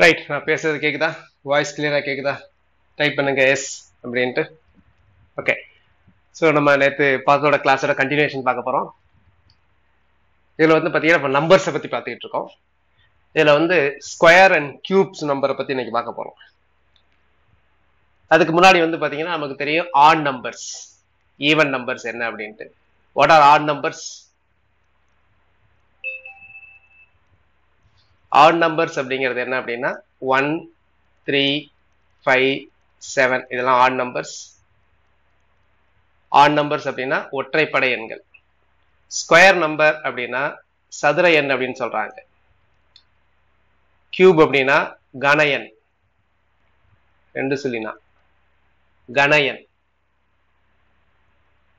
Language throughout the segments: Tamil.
ரைட், நான் பேசுறது கேக்குதா? வாய்ஸ் கிளியரா கேக்குதா? டைப் பண்ணுங்க எஸ் அப்படின்ட்டு. ஓகே, ஸோ நம்ம நேற்று பார்த்தோட கிளாஸோட கண்டினியூஷன் பார்க்க போறோம். இதுல வந்து பாத்தீங்கன்னா இப்போ நம்பர்ஸை பத்தி பார்த்துக்கிட்டு இருக்கோம். இதுல வந்து ஸ்கொயர் அண்ட் கியூப்ஸ் நம்பரை பத்தி இன்னைக்கு பார்க்க போறோம். அதுக்கு முன்னாடி வந்து பாத்தீங்கன்னா நமக்கு தெரியும் ஆட் நம்பர்ஸ், ஈவன் நம்பர்ஸ் என்ன அப்படின்ட்டு. What are odd numbers? Odd numbers அப்படிங்கிறது என்ன அப்படின்னா 1, 3, 5, 7 இதெல்லாம் ஆட் நம்பர்ஸ். ஆட் நம்பர்ஸ் அப்படின்னா ஒற்றைப்படை எண்கள். ஸ்கொயர் நம்பர் அப்படின்னா சதுர எண் அப்படின்னு சொல்றாங்க. கியூப் அப்படின்னா கன எண், ரெண்டு சொல்லினா கன எண்.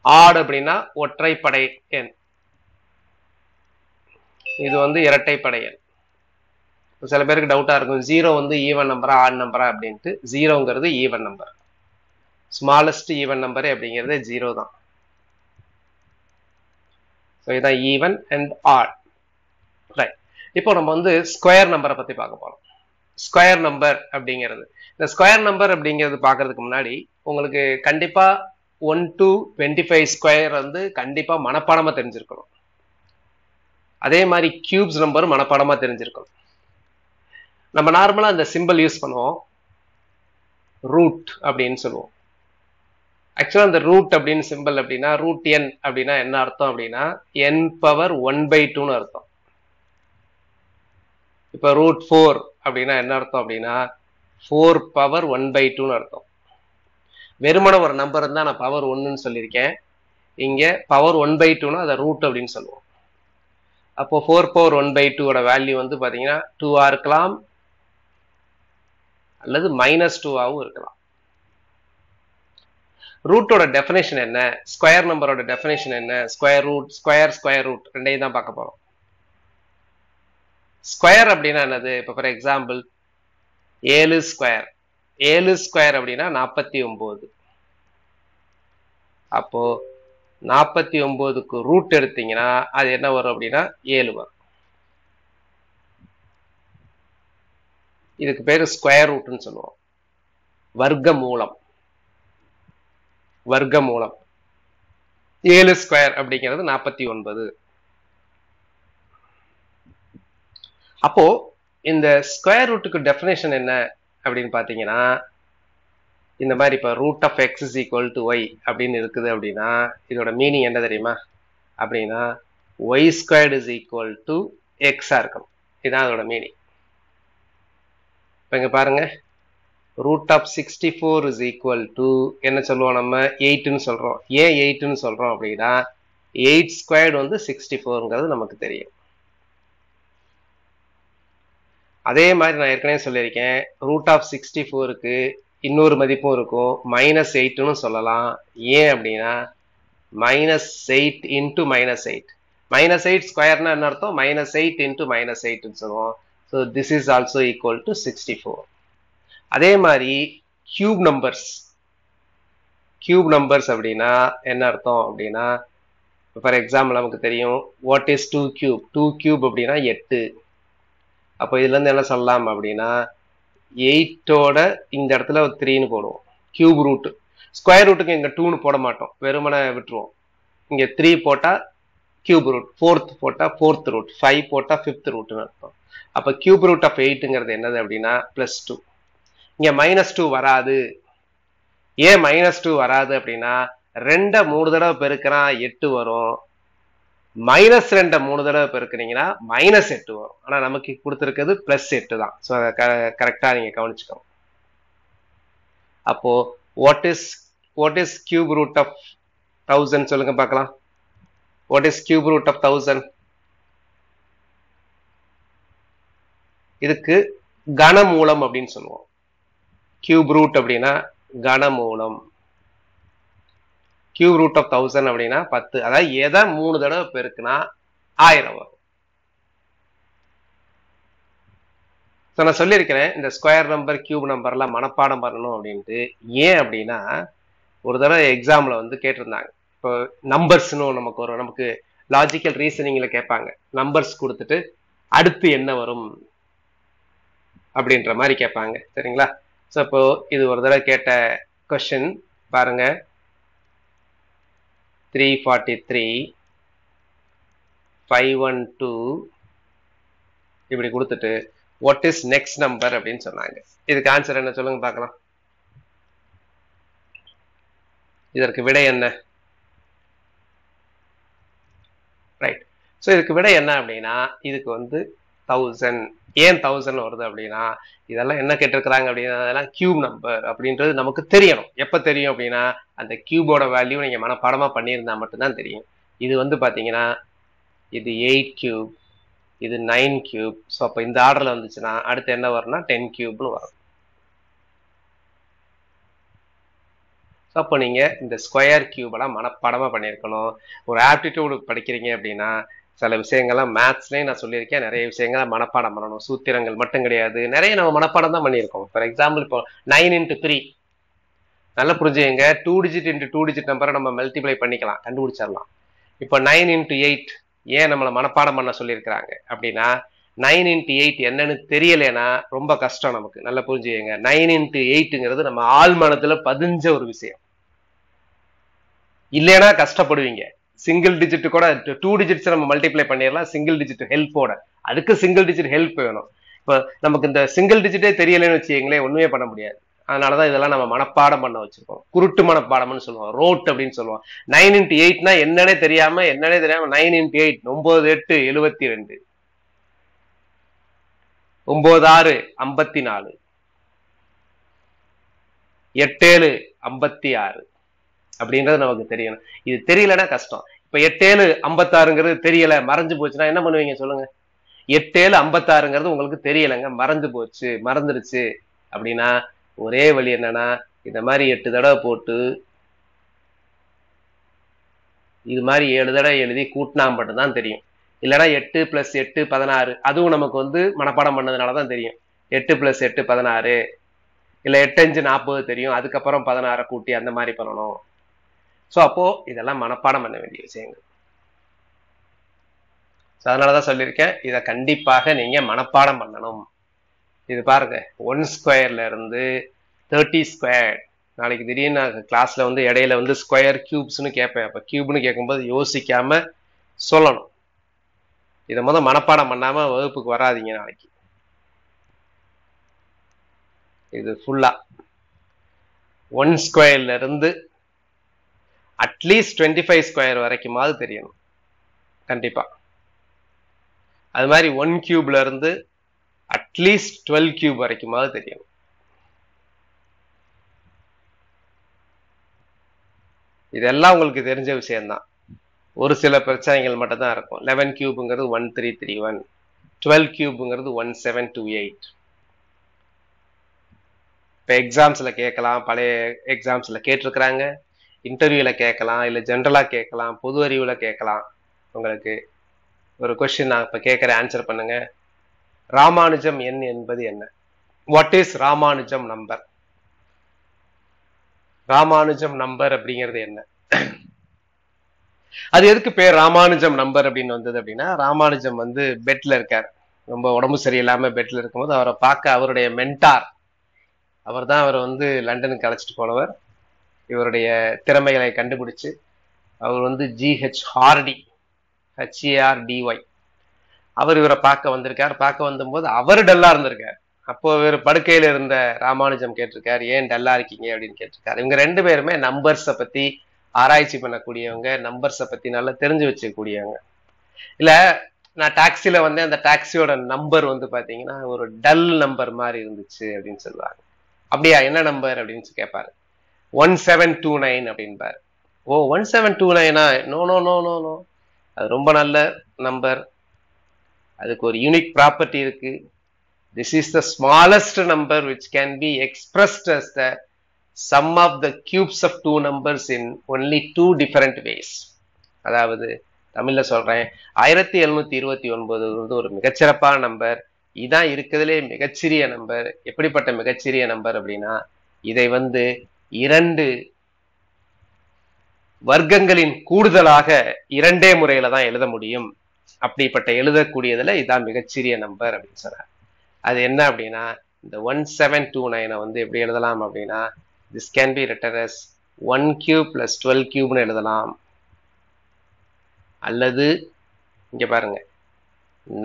ஆட் அப்படின்னா ஒற்றைப்படை எண், இது வந்து இரட்டைப்படை எண். சில பேருக்கு டவுட்டா இருக்கும், ஜீரோ வந்து ஈவன் நம்பரா ஆட் நம்பரா அப்படின்ட்டு. ஜீரோங்கிறது even number, smallest even number அப்படிங்கிறது ஜீரோ தான். இதான் ஈவன் அண்ட் ஆட். ரைட், இப்போ நம்ம வந்து ஸ்கொயர் நம்பரை பத்தி பார்க்க போறோம். ஸ்கொயர் நம்பர் அப்படிங்கிறது, இந்த ஸ்கொயர் நம்பர் அப்படிங்கிறது பார்க்கறதுக்கு முன்னாடி உங்களுக்கு கண்டிப்பா 1 to 25 ஸ்கொயர் வந்து கண்டிப்பா மனப்பாடமா தெரிஞ்சிருக்கணும். அதே மாதிரி கியூப்ஸ் நம்பர் மனப்பாடமா தெரிஞ்சிருக்கணும். நம்ம நார்மலா இந்த சிம்பிள் யூஸ் பண்ணுவோம், ரூட் அப்படின்னு சொல்லுவோம். ஆக்சுவலா இந்த ரூட் அப்படின்னு சிம்பிள் அப்படின்னா ரூட் என் அப்படின்னா என்ன அர்த்தம் அப்படின்னா n பவர் 1/2ன்னு அர்த்தம். இப்ப ரூட் 4 அப்படின்னா என்ன அர்த்தம் அப்படின்னா 4 பவர் 1/2ன்னு அர்த்தம். வெறுமன ஒரு நம்பர் இருந்தா நான் பவர் 1ன்னு சொல்லியிருக்கேன், இங்க பவர் 1/2ன்னா அதை ரூட் அப்படின்னு சொல்லுவோம். அப்போ 4 பவர் 1/2 வேல்யூ வந்து பாத்தீங்கன்னா 2 இருக்கலாம் அல்லது -2 இருக்கலாம். ரூட்டோட டெஃபினேஷன் என்ன, ஸ்கொயர் நம்பரோட டெஃபினேஷன் என்ன, ஸ்கொயர் ரூட், ஸ்கொயர் ரூட் ரெண்டையும் தான் பார்க்க போறோம். ஸ்கொயர் அப்படின்னா என்னது? இப்ப ஃபார் எக்ஸாம்பிள் 7 ஸ்கொயர், 7 ஸ்கொயர் அப்படின்னா 49. அப்போ 49க்கு ரூட் எடுத்தீங்கன்னா அது என்ன வரும் அப்படின்னா 7 வரும். இதுக்கு பேரு ஸ்கொயர் ரூட்னு சொல்லுவோம். வர்க்க மூலம், வர்க்க மூலம். 7 ஸ்கொயர் அப்படிங்கிறது 49. அப்போ இந்த ஸ்கொயர் ரூட்டுக்கு டெஃபினேஷன் என்ன அப்படின்னு பாத்தீங்கன்னா, இந்த மாதிரி இப்ப root of x is equal to y அப்படின்னு இருக்குது அப்படின்னா இதோட மீனிங் என்ன தெரியுமா அப்படின்னா y squared is equal to எக்ஸா இருக்கணும். இதுதான் அதோட மீனிங். இப்ப இங்க பாருங்க, root of 64 is equal to என்ன சொல்லுவோம் நம்ம 8ன்னு சொல்றோம். ஏன் 8ன்னு சொல்றோம் அப்படின்னா 8 ஸ்கொயர்டு வந்து 64ங்கிறது நமக்கு தெரியும். அதே மாதிரி நான் ஏற்கனவே சொல்லியிருக்கேன், ரூட் ஆஃப் 64க்கு இன்னொரு மதிப்பும் இருக்கும், -8ன்னு சொல்லலாம். ஏன் அப்படின்னா -8 இன்டு -8, -8 ஸ்கொயர்னா என்ன அர்த்தம், -8 இன்டு -8ன்னு சொல்லுவோம். So this is also equal to 64. அதே மாதிரி கியூப் நம்பர்ஸ், கியூப் நம்பர்ஸ் அப்படின்னா என்ன அர்த்தம் அப்படின்னா ஃபார் எக்ஸாம்பிள் நமக்கு தெரியும் வாட் இஸ் 2 கியூப், 2 கியூப் அப்படின்னா 8. அப்போ இதுல இருந்து என்ன சொல்லலாம் அப்படின்னா 8ஓட இந்த இடத்துல 3ன்னு போடுவோம். கியூப் ரூட், ஸ்கொயர் ரூட்டுக்கு இங்க 2ன்னு போட மாட்டோம், வெறுமனை விட்டுருவோம். இங்க 3 போட்டா கியூப் ரூட், 4th போட்டா 4th ரூட், 5 போட்டா 5th ரூட்னு அர்த்தம். அப்ப கியூப் ரூட் ஆஃப் 8ங்கிறது என்னது அப்படின்னா +2. இங்க -2 வராது. ஏன் -2 வராது அப்படின்னா 2 3 தடவை பெருக்கினா 8 வரும், -2 3 தடவை பெருக்குனீங்கன்னா -8 வரும். ஆனா நமக்கு கொடுத்திருக்கிறது +8 தான். ஸோ அதை கரெக்டா நீங்க கவனிச்சுக்கோங்க. அப்போ what is cube root of 1000 சொல்லுங்க பார்க்கலாம். What is cube root of 1000? இதுக்கு கனமூலம் அப்படின்னு சொல்லுவோம். கியூப் ரூட் அப்படின்னா கனமூலம். கியூப் ரூட் ஆஃப் 1000 அப்படின்னா 10. அதாவது எதை 3 தடவை பெருக்குனா 1000 வரும். நான் சொல்லியிருக்கிறேன் இந்த ஸ்கொயர் நம்பர் கியூப் நம்பர்லாம் மனப்பாடம் பண்ணணும் அப்படின்ட்டு. ஏன் அப்படின்னா ஒரு தடவை எக்ஸாம்ல வந்து கேட்டிருந்தாங்க, இப்போ நம்பர்ஸ்னு நமக்கு லாஜிக்கல் ரீசனிங்ல கேட்பாங்க. நம்பர்ஸ் கொடுத்துட்டு அடுத்து என்ன வரும், அப்படின்ற மாதிரி கேட்பாங்க. சரிங்களா? ஸோ இப்போ இது ஒரு தடவை கேட்ட கொஸ்டின் பாருங்க. 343 512 இப்படி கொடுத்துட்டு வாட் இஸ் நெக்ஸ்ட் நம்பர் அப்படின்னு சொன்னாங்க. இதுக்கு ஆன்சர் என்ன சொல்லுங்க பார்க்கலாம். இதற்கு விடை என்ன? ரைட். ஸோ இதுக்கு விடை என்ன அப்படின்னா இதுக்கு வந்து 1000. ஏன் 1000 வருது அப்படின்னா இதெல்லாம் என்ன கேட்டிருக்கிறாங்க அப்படின்னா அதெல்லாம் கியூப் நம்பர் அப்படின்றது நமக்கு தெரியணும். எப்ப தெரியும் அப்படின்னா அந்த கியூபோட வேல்யூ நீங்க மனப்பாடமா பண்ணியிருந்தா மட்டும்தான் தெரியும். இது வந்து பாத்தீங்கன்னா இது 8 கியூப், இது 9 கியூப். ஸோ அப்போ இந்த ஆர்டர்ல வந்துச்சுன்னா அடுத்து என்ன வரும்னா 10 கியூப்னு வரும். ஸோ அப்போ நீங்க இந்த ஸ்கொயர் கியூபெல்லாம் மனப்பாடமா பண்ணியிருக்கணும். ஒரு ஆப்டிடியூடு படிக்கிறீங்க அப்படின்னா சில விஷயங்கள்லாம் மேத்ஸ்லேயும் நான் சொல்லியிருக்கேன், நிறைய விஷயங்களை மனப்பாடம் பண்ணணும். சூத்திரங்கள் மட்டும் கிடையாது, நிறைய நம்ம மனப்பாடம் தான் பண்ணியிருக்கோம். ஃபார் எக்ஸாம்பிள் இப்போ 9 × 3 நல்லா புரிஞ்சுங்க. 2 டிஜிட் × 2 டிஜிட் நம்பரை நம்ம மல்டிப்ளை பண்ணிக்கலாம், கண்டுபிடிச்சிடலாம். இப்போ 9 × 8 ஏன் நம்மளை மனப்பாடம் பண்ண சொல்லியிருக்கிறாங்க அப்படின்னா 9 × 8 என்னன்னு தெரியலன்னா ரொம்ப கஷ்டம் நமக்கு. நல்லா புரிஞ்சுங்க. 9 × 8ங்கிறது நம்ம ஆள் மனத்துல பதிஞ்ச ஒரு விஷயம். இல்லைன்னா கஷ்டப்படுவீங்க. சிங்கிள் டிஜிட் கூட 2 டிஜிட்ஸ் நம்ம மல்டிப்ளை பண்ணிடலாம் சிங்கிள் டிஜிட் ஹெல்ப்போட. அதுக்கு சிங்கிள் டிஜிட் ஹெல்ப் வேணும். இப்போ நமக்கு இந்த சிங்கிள் டிஜிட்டே தெரியலன்னு வச்சுக்கீங்களே ஒண்ணுமே பண்ண முடியாது. அதனாலதான் இதெல்லாம் நம்ம மனப்பாடம் பண்ண வச்சிருக்கோம். குருட்டு மனப்பாடம்னு சொல்லுவோம், ரோட் அப்படின்னு சொல்லுவோம். 9 × 8னா என்னன்னே தெரியாம 9 × 8 9 8 72 9 6 54 8 7 56 அப்படின்றது நமக்கு தெரியணும். இது தெரியலன்னா கஷ்டம். இப்ப 8 7 56ங்கிறது தெரியல, மறைஞ்சு போச்சுன்னா என்ன பண்ணுவீங்க சொல்லுங்க? 8 7 56ங்கிறது உங்களுக்கு தெரியலங்க, மறைஞ்சு போச்சு, மறந்துருச்சு அப்படின்னா ஒரே வழி என்னன்னா இந்த மாதிரி 8 தடவை போட்டு இது மாதிரி 7 தடவை எழுதி கூட்டினா மட்டும்தான் தெரியும். இல்லைன்னா 8 + 8 16 அதுவும் நமக்கு வந்து மனப்பாடம் பண்ணதுனாலதான் தெரியும். 8 + 8 16 இல்ல 8 5 40 தெரியும். அதுக்கப்புறம் 16 கூட்டி அந்த மாதிரி பண்ணணும். ஸோ அப்போ இதெல்லாம் மனப்பாடம் பண்ண வேண்டிய விஷயங்கள். அதனாலதான் சொல்லியிருக்கேன் இதை கண்டிப்பாக நீங்க மனப்பாடம் பண்ணணும். இது பாருங்க 1 ஸ்கொயர்ல இருந்து 30 ஸ்கொயர். நாளைக்கு திடீர்னு கிளாஸ்ல வந்து இடையில வந்து ஸ்கொயர் கியூப்ஸ்னு கேட்பேன். அப்ப கியூப்னு கேட்கும்போது யோசிக்காம சொல்லணும். இதை முதல் மனப்பாடம் பண்ணாம வகுப்புக்கு வராதிங்க நாளைக்கு. இது ஃபுல்லா 1 ஸ்கொயர்ல இருந்து அட்லீஸ்ட் 25 ஸ்கொயர் வரைக்குமாவது தெரியணும் கண்டிப்பா. அது மாதிரி 1 கியூப்ல இருந்து அட்லீஸ்ட் 12 கியூப் வரைக்குமாவது தெரியணும். இதெல்லாம் உங்களுக்கு தெரிஞ்ச விஷயம்தான். ஒரு சில பிரச்சனைகள் மட்டும் தான் இருக்கும். 11 கியூப்ங்கிறது 1331, 12 கியூப்ங்கிறது 1728. இப்ப எக்ஸாம்ஸ்ல கேட்கலாம், பழைய எக்ஸாம்ஸ்ல கேட்டிருக்கிறாங்க, இன்டர்வியூல கேட்கலாம், இல்ல ஜென்ரலா கேட்கலாம், பொது அறிவுல கேட்கலாம். உங்களுக்கு ஒரு கொஸ்டின் நான் இப்ப கேட்கிறேன், ஆன்சர் பண்ணுங்க. ராமானுஜம் எண் என்பது என்ன? What is Ramanujam number? Ramanujam number அப்படிங்கிறது என்ன? அது எதுக்கு பேர் ராமானுஜம் நம்பர் அப்படின்னு வந்தது அப்படின்னா ராமானுஜம் வந்து பெட்ல இருக்கார், ரொம்ப உடம்பு சரியில்லாம பெட்ல இருக்கும்போது அவரை பார்க்க அவருடைய மென்டார், அவர் தான் அவரை வந்து லண்டனுக்கு அழைச்சிட்டு போனவர். இவருடைய திறமைகளை கண்டுபிடிச்சு அவர் வந்து GH ஹார்டி, HARDY, அவர் இவரை பார்க்க வந்திருக்கார். பார்க்க வந்தபோது அவர் டல்லா இருந்திருக்கார். அப்போ இவர் படுக்கையில இருந்த ராமானுஜம் கேட்டிருக்கார், ஏன் டல்லா இருக்கீங்க அப்படின்னு கேட்டிருக்காரு. இவங்க 2 பேருமே நம்பர்ஸை பத்தி ஆராய்ச்சி பண்ணக்கூடியவங்க, நம்பர்ஸை பத்தி நல்லா தெரிஞ்சு வச்சுக்கூடியவங்க. இல்ல நான் டாக்ஸில வந்து அந்த டாக்ஸியோட நம்பர் வந்து பாத்தீங்கன்னா ஒரு டல் நம்பர் மாதிரி இருந்துச்சு அப்படின்னு சொல்லுவாங்க. அப்படியா, என்ன நம்பர் அப்படின்னு கேட்பாரு. 1729 அப்படின்பாரு. Oh 1729? No no no no no, அது ரொம்ப நல்ல நம்பர், அதுக்கு ஒரு யூனிக் ப்ராப்பர்ட்டி இருக்கு. This is the smallest number which can be expressed as the sum of the cubes of 2 numbers in only 2 different ways. அதாவது தமிழ்ல சொல்றேன், 1729 வந்து ஒரு மிகச்சிறப்பான நம்பர். இதான் இருக்கிறதுலே மிகச்சிறிய நம்பர். எப்படிப்பட்ட மிகச்சிறிய நம்பர் அப்படின்னா இதை வந்து 2 வர்க்கங்களின் கூடுதலாக 2 முறையில தான் எழுத முடியும். அப்படிப்பட்ட எழுதக்கூடியதுல இதான் மிகச்சிறிய நம்பர் அப்படின்னு சொல்றாரு. அது என்ன அப்படின்னா இந்த 1729 வந்து எப்படி எழுதலாம் அப்படின்னா this can be written as 1 cube plus 12 cube எழுதலாம். அல்லது இங்க பாருங்க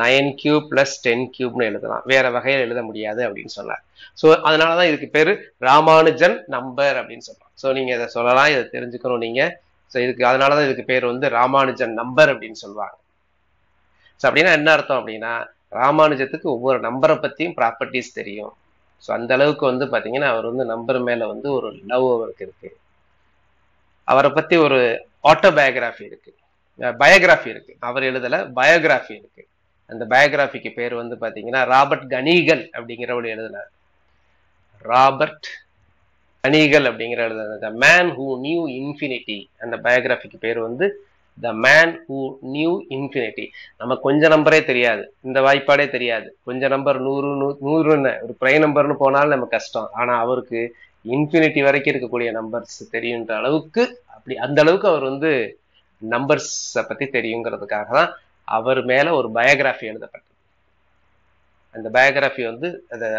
9 cube plus 10 cube எழுதலாம். வேற வகையில் எழுத முடியாது அப்படின்னு சொன்னார். ஸோ அதனாலதான் இதுக்கு பேரு ராமானுஜன் நம்பர் அப்படின்னு சொல்றோம். ஸோ நீங்க இதை சொல்லலாம், இதை தெரிஞ்சுக்கணும் நீங்க. ஸோ இதுக்கு அதனாலதான் இதுக்கு பேர் வந்து ராமானுஜன் நம்பர் அப்படின்னு சொல்லுவாங்க. ஸோ அப்படின்னா என்ன அர்த்தம் அப்படின்னா ராமானுஜத்துக்கு ஒவ்வொரு நம்பரை பத்தியும் ப்ராப்பர்ட்டிஸ் தெரியும். ஸோ அந்த அளவுக்கு வந்து பாத்தீங்கன்னா அவர் வந்து நம்பர் மேல வந்து ஒரு லவ் அவருக்கு இருக்கு. அவரை பத்தி ஒரு ஆட்டோபயோகிராஃபி இருக்கு, பயோகிராஃபி இருக்கு. அவர் எழுதல, பயோகிராஃபி இருக்கு. அந்த பயோகிராஃபிக்கு பேர் வந்து பாத்தீங்கன்னா ராபர்ட் கனீகல் அப்படிங்கிறவர் எழுதினார். ராபர்ட் கனீகல் அப்படிங்கிற எழுதினார் the man who new infinity. அந்த பயோகிராஃபிக்கு பேர் வந்து the man who new infinity. நம்ம கொஞ்ச நம்பரே தெரியாது, இந்த வாய்ப்பாடே தெரியாது. கொஞ்ச நம்பர் 100 ஒரு ப்ரை நம்பர்னு போனாலும் நமக்கு கஷ்டம். ஆனா அவருக்கு இன்ஃபினிட்டி வரைக்கும் இருக்கக்கூடிய நம்பர்ஸ் தெரியுன்ற அளவுக்கு, அப்படி அந்த அளவுக்கு அவர் வந்து நம்பர்ஸ் பத்தி தெரியுங்கிறதுக்காக தான் அவர் மேல ஒரு பயோகிராஃபி எழுதப்பட்டது. அந்த பயோகிராஃபி வந்து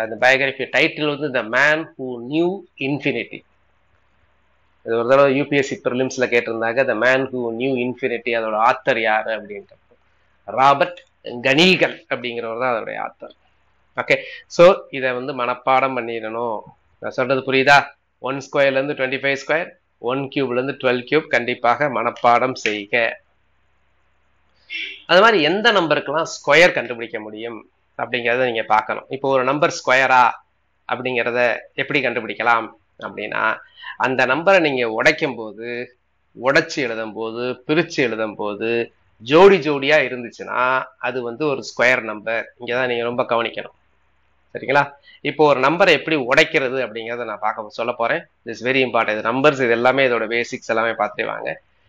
அந்த பயோகிராஃபி டைட்டில் வந்து the man who new infinity. இது ஒரு தடவை யூபிஎஸ்சி ப்ரிலிம்ஸ்ல கேட்டிருந்தாங்க, the man who new infinity அதோட ஆத்தர் யாரு அப்படின்ட்டு. ராபர்ட் கனீகல் அப்படிங்கிறவர் தான் அதோடைய ஆத்தர். ஓகே, ஸோ இதை வந்து மனப்பாடம் பண்ணிடணும். நான் சொல்றது புரியுதா? 1 ஸ்கொயர்ல இருந்து 25 ஸ்கொயர், 1 கியூப்ல இருந்து 12 கியூப் கண்டிப்பாக மனப்பாடம் செய்க. அது மாதிரி எந்த நம்பருக்கெல்லாம் ஸ்கொயர் கண்டுபிடிக்க முடியும் அப்படிங்கிறத நீங்க பார்க்கணும். இப்போ ஒரு நம்பர் ஸ்கொயரா அப்படிங்கிறத எப்படி கண்டுபிடிக்கலாம் அப்படின்னா, அந்த நம்பரை நீங்க உடைக்கும் போது, உடைச்சு எழுதும் போது, பிரிச்சு எழுதும் போது ஜோடி ஜோடியா இருந்துச்சுன்னா அது வந்து ஒரு ஸ்கொயர் நம்பர். இங்கதான் நீங்க ரொம்ப கவனிக்கணும், சரிங்களா? இப்போ ஒரு நம்பரை எப்படி உடைக்கிறது அப்படிங்கிறத நான் சொல்ல போறேன். This very important. நம்பர்ஸ் இது எல்லாமே இதோட பேசிக்ஸ் எல்லாமே பார்த்துட்டு வாங்க.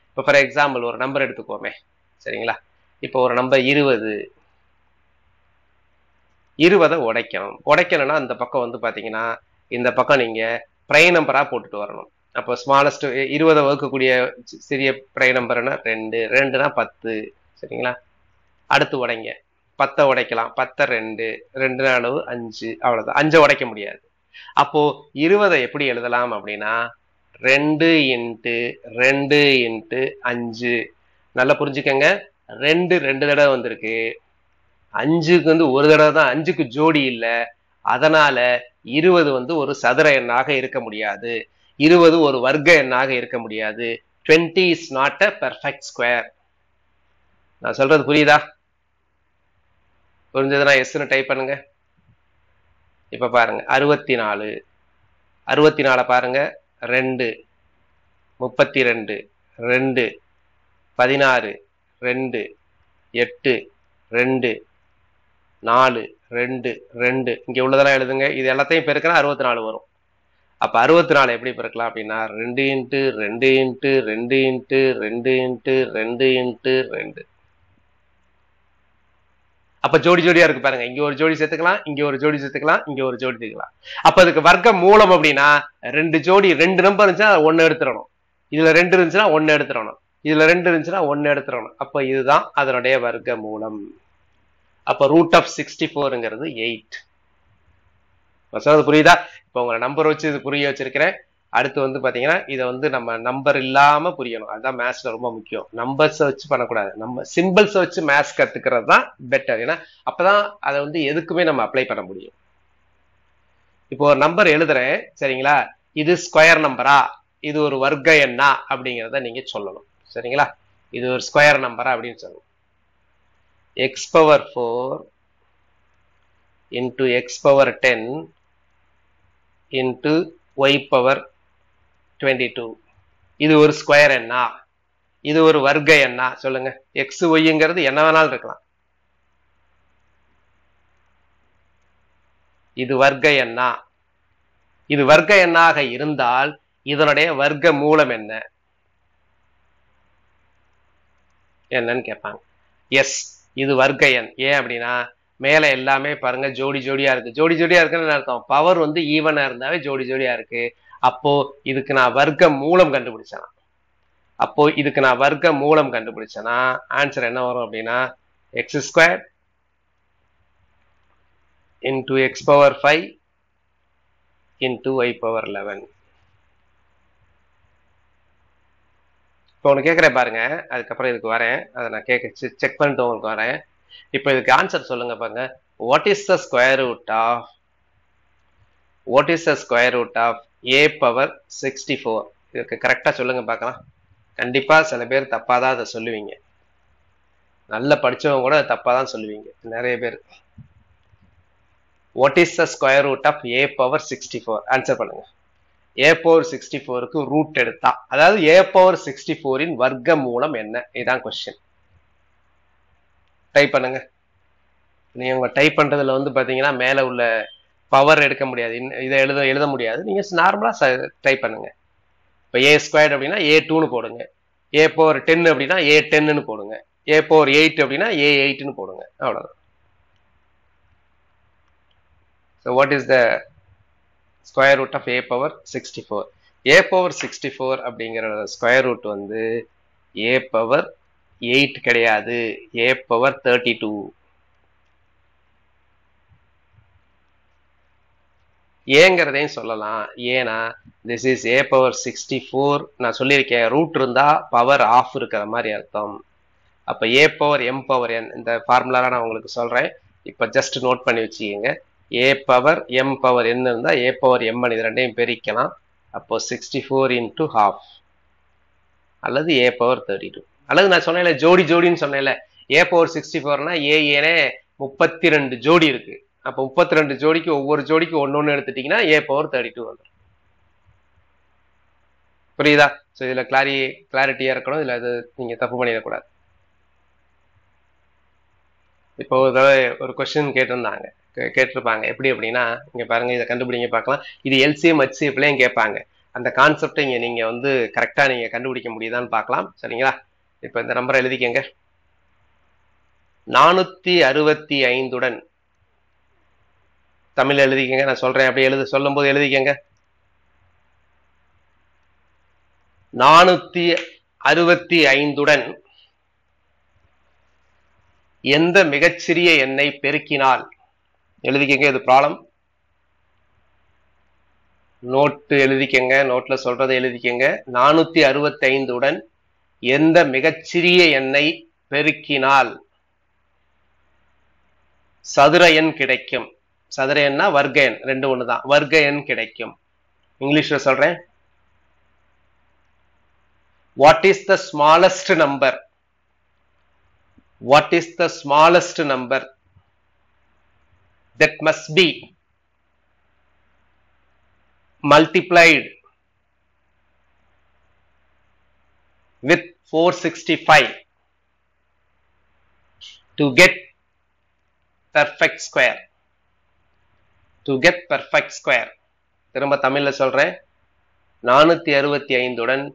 இப்போ ஃபார் எக்ஸாம்பிள் ஒரு நம்பர் எடுத்துக்கோமே, சரிங்களா? இப்போ ஒரு நம்பர் 20 உடைக்கணும். உடைக்கணும்னா அந்த பக்கம் வந்து பாத்தீங்கன்னா இந்த பக்கம் நீங்க பிரை நம்பரா போட்டுட்டு வரணும். அப்போ ஸ்மாலஸ்ட் 20 வகுக்கக்கூடிய சிறிய பிரை நம்பர்னா 2, 2னா 10, சரிங்களா? அடுத்து உடைங்க, 10 உடைக்கலாம். 10 2, 2 அளவு 5, அவ்வளவுதான். 5 உடைக்க முடியாது. அப்போ 20 எப்படி எழுதலாம் அப்படின்னா 2 × 2 × 5. நல்லா புரிஞ்சுக்கங்க, 2 தடவை வந்திருக்கு, 5க்கு வந்து ஒரு தடவை தான், 5க்கு ஜோடி இல்ல. அதனால 20 வந்து ஒரு சதுர எண்ணாக இருக்க முடியாது, 20 ஒரு வர்க்க எண்ணாக இருக்க முடியாது. 20 is not a perfect square. நான் சொல்றது புரியுதா? புரிஞ்சதுன்னா எஸ்ன்னு டைப் பண்ணுங்க. இப்ப பாருங்க 64 பாருங்க, 2 32 2 16 2 8 2 4 2 2. இங்க உள்ளதெல்லாம் எழுதுங்க. இது எல்லாத்தையும் பெருக்கினா 64 வரும். அப்ப 64 எப்படி பெருக்கலாம் அப்படின்னா 2 × 2 × 2 × 2 × 2 × 2. அப்ப ஜோடி ஜோடியா இருக்கு பாருங்க. இங்க ஒரு ஜோடி சேர்த்துக்கலாம், இங்க ஒரு ஜோடி சேர்த்துக்கலாம், இங்க ஒரு ஜோடி சேர்த்துக்கலாம். அப்ப அதுக்கு வர்க்க மூலம் அப்படின்னா 2 ஜோடி, 2 நம்பர் இருந்துச்சுன்னா 1 எடுத்துடணும். இதுல 2 இருந்துச்சுன்னா 1 எடுத்துடணும். இதுல 2 இருந்துச்சுன்னா 1 எடுத்துடணும். அப்ப இதுதான் அதனுடைய வர்க்க மூலம். அப்ப √64ங்கிறது 8. சொல்றது புரியுதா? இப்ப உங்களை நம்பர் வச்சு இது புரிய வச்சிருக்கிறேன். அடுத்து வந்து பாத்தீங்கன்னா இதை வந்து நம்ம நம்பர் இல்லாம புரியணும். அதுதான் மேத்ஸ்ல ரொம்ப முக்கியம். நம்பர்ஸ் வச்சு பண்ணக்கூடாது, நம்ம சிம்பிள்ஸ் வச்சு மேத்ஸ் கத்துக்கிறது தான் பெட்டர். ஏன்னா அப்பதான் அதை வந்து எதுக்குமே நம்ம அப்ளை பண்ண முடியும். இப்போ ஒரு நம்பர் எழுதுறேன், சரிங்களா? இது ஸ்கொயர் நம்பரா, இது ஒரு வர்க்க எண்ணா அப்படிங்கிறத நீங்க சொல்லணும், சரிங்களா? இது ஒரு ஸ்கொயர் நம்பரா அப்படின்னு சொல்லணும். x⁴ into x⁻10 into y⁻22. இது ஒரு ஸ்கொயர் எண்ணா, இது ஒரு வர்க்க எண்ணா? சொல்லுங்க. எக்ஸ் ஒய்ங்கிறது என்ன வேணாலும் இருக்கலாம். இது வர்க்க எண்ணா. இது வர்க்க எண்ணாக இருந்தால் இதனுடைய வர்க்க மூலம் என்னன்னு கேட்பாங்க. எஸ், இது வர்க்க எண். ஏன் அப்படின்னா மேல எல்லாமே பாருங்க ஜோடி ஜோடியா இருக்கு. ஜோடி ஜோடியா இருக்குன்னு அர்த்தம் பவர் வந்து ஈவனா இருந்தாவே ஜோடி ஜோடியா இருக்கு. அப்போ இதுக்கு நான் வர்க்க மூலம் கண்டுபிடிச்சேனா, ஆன்சர் என்ன வரும் அப்படின்னா x² into x⁻5 into y power 11. இப்போ ஒன்று கேட்குறேன் பாருங்க, அதுக்கப்புறம் இதுக்கு வரேன், அதை நான் செக் பண்ணிட்டு உங்களுக்கு வரேன். இப்போ இதுக்கு ஆன்சர் சொல்லுங்க பாருங்க. What is the square root of a power 64? இதுக்கு கரெக்டா சொல்லுங்க பார்க்கலாம். கண்டிப்பா சில பேர் தப்பாதான் அதை சொல்லுவீங்க, நல்ல படிச்சவங்க கூட தப்பா தான் சொல்லுவீங்க நிறைய பேர். What is the square root of a power 64? Answer பண்ணுங்க. a power 64க்கு ரூட் எடுத்தா, அதாவது a power 64இன் வர்க்க மூலம் என்ன? இதுதான் கொஸ்டின். டைப் பண்ணுங்க. நீங்க டைப் பண்றதுல வந்து பாத்தீங்கன்னா மேல உள்ள பவர் எடுக்க முடியாது, இதை எழுத முடியாது. நீங்க நார்மலா டைப் பண்ணுங்க. இப்போ a ஸ்கொயர்ட் அப்படின்னா a2ன்னு போடுங்க, a power 10 அப்படின்னா a10ன்னு போடுங்க, a power 8 அப்படின்னா a8ன்னு போடுங்க, அவ்வளவுதான். So what is the square root of a power 64? a power 64 அப்படிங்கிற ஸ்கொயர் ரூட் வந்து a power 8 கிடையாது, a power 32. ஏங்கிறதையும் சொல்லலாம். ஏன்னா this is a power 64. நான் சொல்லியிருக்கேன், ரூட் இருந்தா பவர் ஆஃப் இருக்கிற மாதிரி அர்த்தம். அப்ப a power m power n, இந்த ஃபார்முலா நான் உங்களுக்கு சொல்றேன், இப்ப ஜஸ்ட் நோட் பண்ணி வச்சுக்கோங்க. a power m power n இருந்தா a power m இது ரெண்டையும் பெருக்கலாம். அப்போ 64 into half அல்லது a power 32. அல்லது நான் சொன்னேன்ல ஜோடின்னு சொன்னேன்ல, a power 64னா ஏனே 32 ஜோடி இருக்கு. அப்ப 32 ஜோடிக்கு ஒவ்வொரு ஜோடிக்கு ஒன்னொன்னு எடுத்துட்டீங்கன்னா a power 32 வந்துடும். புரியுதா? சோ இதுல கிளாரிட்டியா இருக்கணும், இதுல அது நீங்க தப்பு பண்ணிடக்கூடாது. இப்போ ஒரு கொஸ்டின் கேட்டிருப்பாங்க, எப்படி அப்படின்னா இங்க பாருங்க, இதை கண்டுபிடிங்க பார்க்கலாம். இது எல்சிஎம் ஹெச்சிஎஃப்லயும் கேட்பாங்க. அந்த கான்செப்டை நீங்க வந்து கரெக்டா நீங்க கண்டுபிடிக்க முடியுதான்னு பார்க்கலாம். சரிங்களா? இப்ப இந்த நம்பரை எழுதிக்கங்க. 465உடன் தமிழ் எழுதிக்கங்க. நான் சொல்றேன், அப்படி சொல்லும் போது எழுதிக்கங்க. 465உடன் எந்த மிகச்சிறிய எண்ணை பெருக்கினால், எழுதிக்கங்க. இது ப்ராப்ளம். நோட்டு எழுதிக்கங்க, நோட்ல சொல்றதை எழுதிக்கங்க. 465உடன் எந்த மிகச்சிறிய எண்ணை பெருக்கினால் சதுர எண் கிடைக்கும். சதுர எண்ணா வர்க்க எண், ரெண்டு ஒண்ணுதான். வர்க்க எண் கிடைக்கும். இங்கிலீஷ்ல சொல்றேன். What is the smallest number? What is the smallest number that must be multiplied with 465 to get perfect square? To get perfect square. திரும்ப தமிழ்ல சொல்றேன். 465உடன்